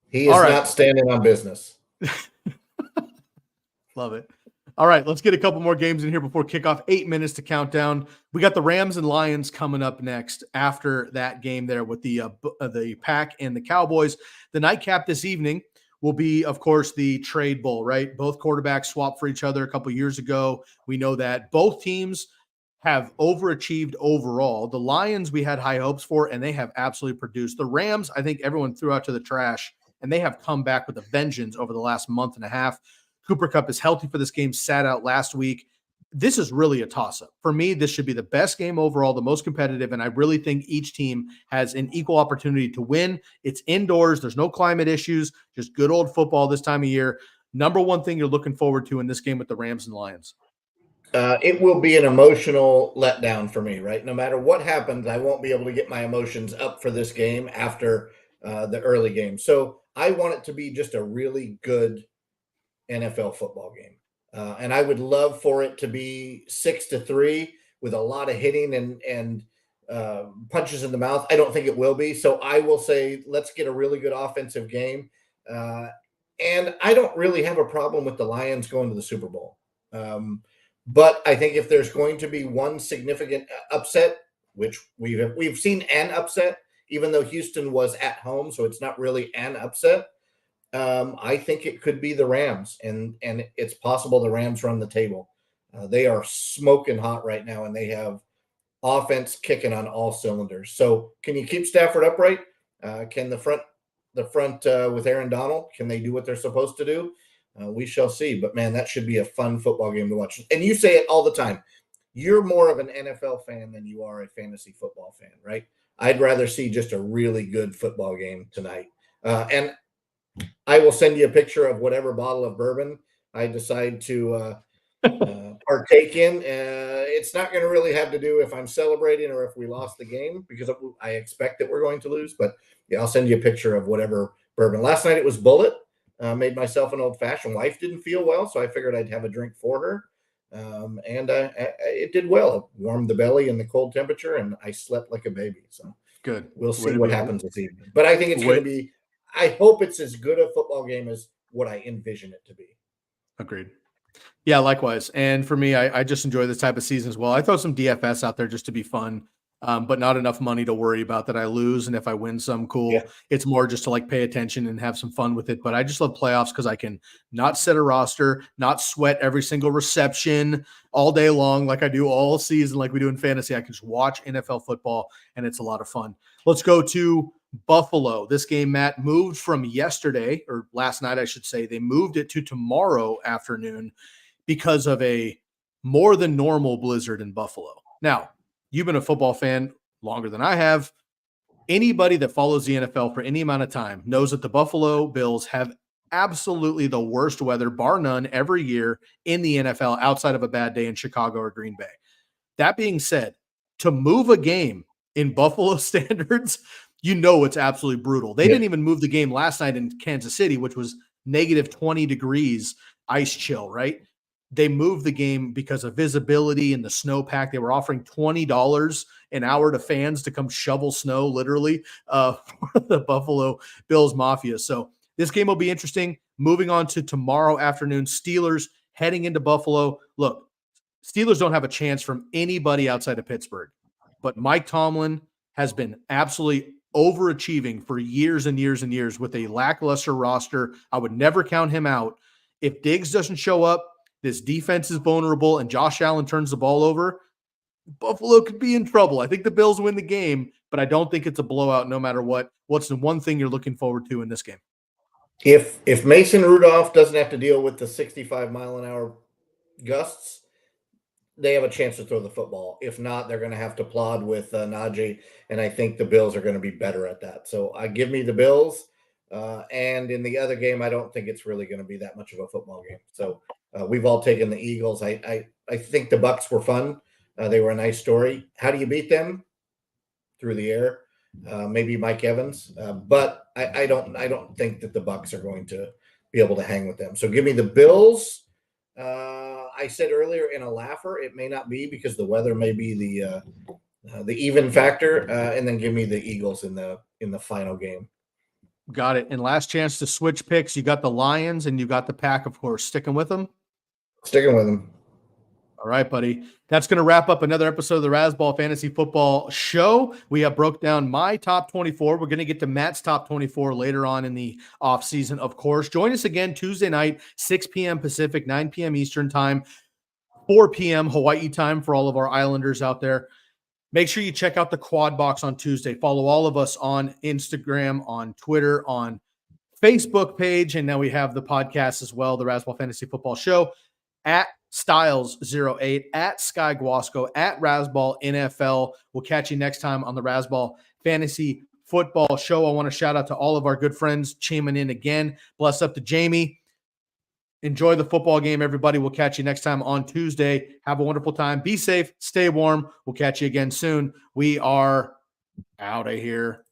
he is not standing on business. Love it. All right, let's get a couple more games in here before kickoff. 8 minutes to count down. We got the Rams and Lions coming up next after that game there with the Pack and the Cowboys. The nightcap this evening will be, of course, the trade bowl, right? Both quarterbacks swapped for each other a couple years ago. We know that both teams have overachieved overall. The Lions we had high hopes for, and they have absolutely produced. The Rams, I think everyone threw out to the trash, and they have come back with a vengeance over the last month and a half. Cooper Kupp is healthy for this game, sat out last week. This is really a toss-up. For me, this should be the best game overall, the most competitive, and I really think each team has an equal opportunity to win. It's indoors. There's no climate issues, just good old football this time of year. Number one thing you're looking forward to in this game with the Rams and Lions? It will be an emotional letdown for me, right? No matter what happens, I won't be able to get my emotions up for this game after the early game. So I want it to be just a really good NFL football game. And I would love for it to be 6-3 with a lot of hitting and punches in the mouth. I don't think it will be. So I will say, let's get a really good offensive game. And I don't really have a problem with the Lions going to the Super Bowl. But I think if there's going to be one significant upset, which we've seen an upset, even though Houston was at home, so it's not really an upset. I think it could be the Rams, and it's possible the Rams run the table. They are smoking hot right now, and they have offense kicking on all cylinders. So, can you keep Stafford upright? Can the front with Aaron Donald, can they do what they're supposed to do? We shall see. But man, that should be a fun football game to watch. And you say it all the time. You're more of an NFL fan than you are a fantasy football fan, right? I'd rather see just a really good football game tonight. And I will send you a picture of whatever bottle of bourbon I decide to partake in. It's not going to really have to do if I'm celebrating or if we lost the game, because I expect that we're going to lose. But yeah, I'll send you a picture of whatever bourbon. Last night it was Bullet. Made myself an old-fashioned. Wife didn't feel well, so I figured I'd have a drink for her. And it did well. It warmed the belly in the cold temperature, and I slept like a baby. So good. We'll see what happens this evening. But I think it's going to be – I hope it's as good a football game as what I envision it to be. Agreed. Yeah, likewise. And for me, I just enjoy this type of season as well. I throw some DFS out there just to be fun. But not enough money to worry about that I lose. And if I win some, cool. Yeah. It's more just to like pay attention and have some fun with it. But I just love playoffs because I can not set a roster, not sweat every single reception all day long like I do all season like we do in fantasy. I can just watch NFL football, and it's a lot of fun. Let's go to Buffalo. This game, Matt, moved from yesterday, or last night, I should say. They moved it to tomorrow afternoon because of a more than normal blizzard in Buffalo. Now, you've been a football fan longer than I have. Anybody that follows the NFL for any amount of time knows that the Buffalo Bills have absolutely the worst weather, bar none, every year in the NFL outside of a bad day in Chicago or Green Bay. That being said, to move a game in Buffalo standards, you know it's absolutely brutal. They didn't even move the game last night in Kansas City, which was negative 20 degrees, ice chill, right? They moved the game because of visibility and the snowpack. They were offering $20 an hour to fans to come shovel snow, literally, for the Buffalo Bills Mafia. So this game will be interesting. Moving on to tomorrow afternoon, Steelers heading into Buffalo. Look, Steelers don't have a chance from anybody outside of Pittsburgh, but Mike Tomlin has been absolutely overachieving for years and years and years with a lackluster roster. I would never count him out. If Diggs doesn't show up, this defense is vulnerable, and Josh Allen turns the ball over, Buffalo could be in trouble. I think the Bills win the game, but I don't think it's a blowout no matter what. What's the one thing you're looking forward to in this game? If Mason Rudolph doesn't have to deal with the 65-mile-an-hour gusts, they have a chance to throw the football. If not, they're going to have to plod with Najee, and I think the Bills are going to be better at that. So give me the Bills. And in the other game, I don't think it's really going to be that much of a football game. So we've all taken the Eagles. I think the Bucs were fun. They were a nice story. How do you beat them? Through the air. Maybe Mike Evans. But I don't think that the Bucs are going to be able to hang with them. So give me the Bills. I said earlier in a laugher, it may not be because the weather may be the even factor. And then give me the Eagles in the final game. Got it. And last chance to switch picks. You got the Lions and you got the Pack, of course. Sticking with them? Sticking with them. All right, buddy. That's going to wrap up another episode of the Razzball Fantasy Football Show. We have broke down my top 24. We're going to get to Matt's top 24 later on in the offseason, of course. Join us again Tuesday night, 6 p.m. Pacific, 9 p.m. Eastern time 4 p.m. Hawaii time for all of our Islanders out there. Make sure you check out the Quad Box on Tuesday. Follow all of us on Instagram, on Twitter, on Facebook page, and now we have the podcast as well, the Razzball Fantasy Football Show, at Stiles08, at Sky Guasco, at Razzball NFL. We'll catch you next time on the Razzball Fantasy Football Show. I want to shout out to all of our good friends chiming in again. Bless up to Jamie. Enjoy the football game, everybody. We'll catch you next time on Tuesday. Have a wonderful time. Be safe. Stay warm. We'll catch you again soon. We are out of here.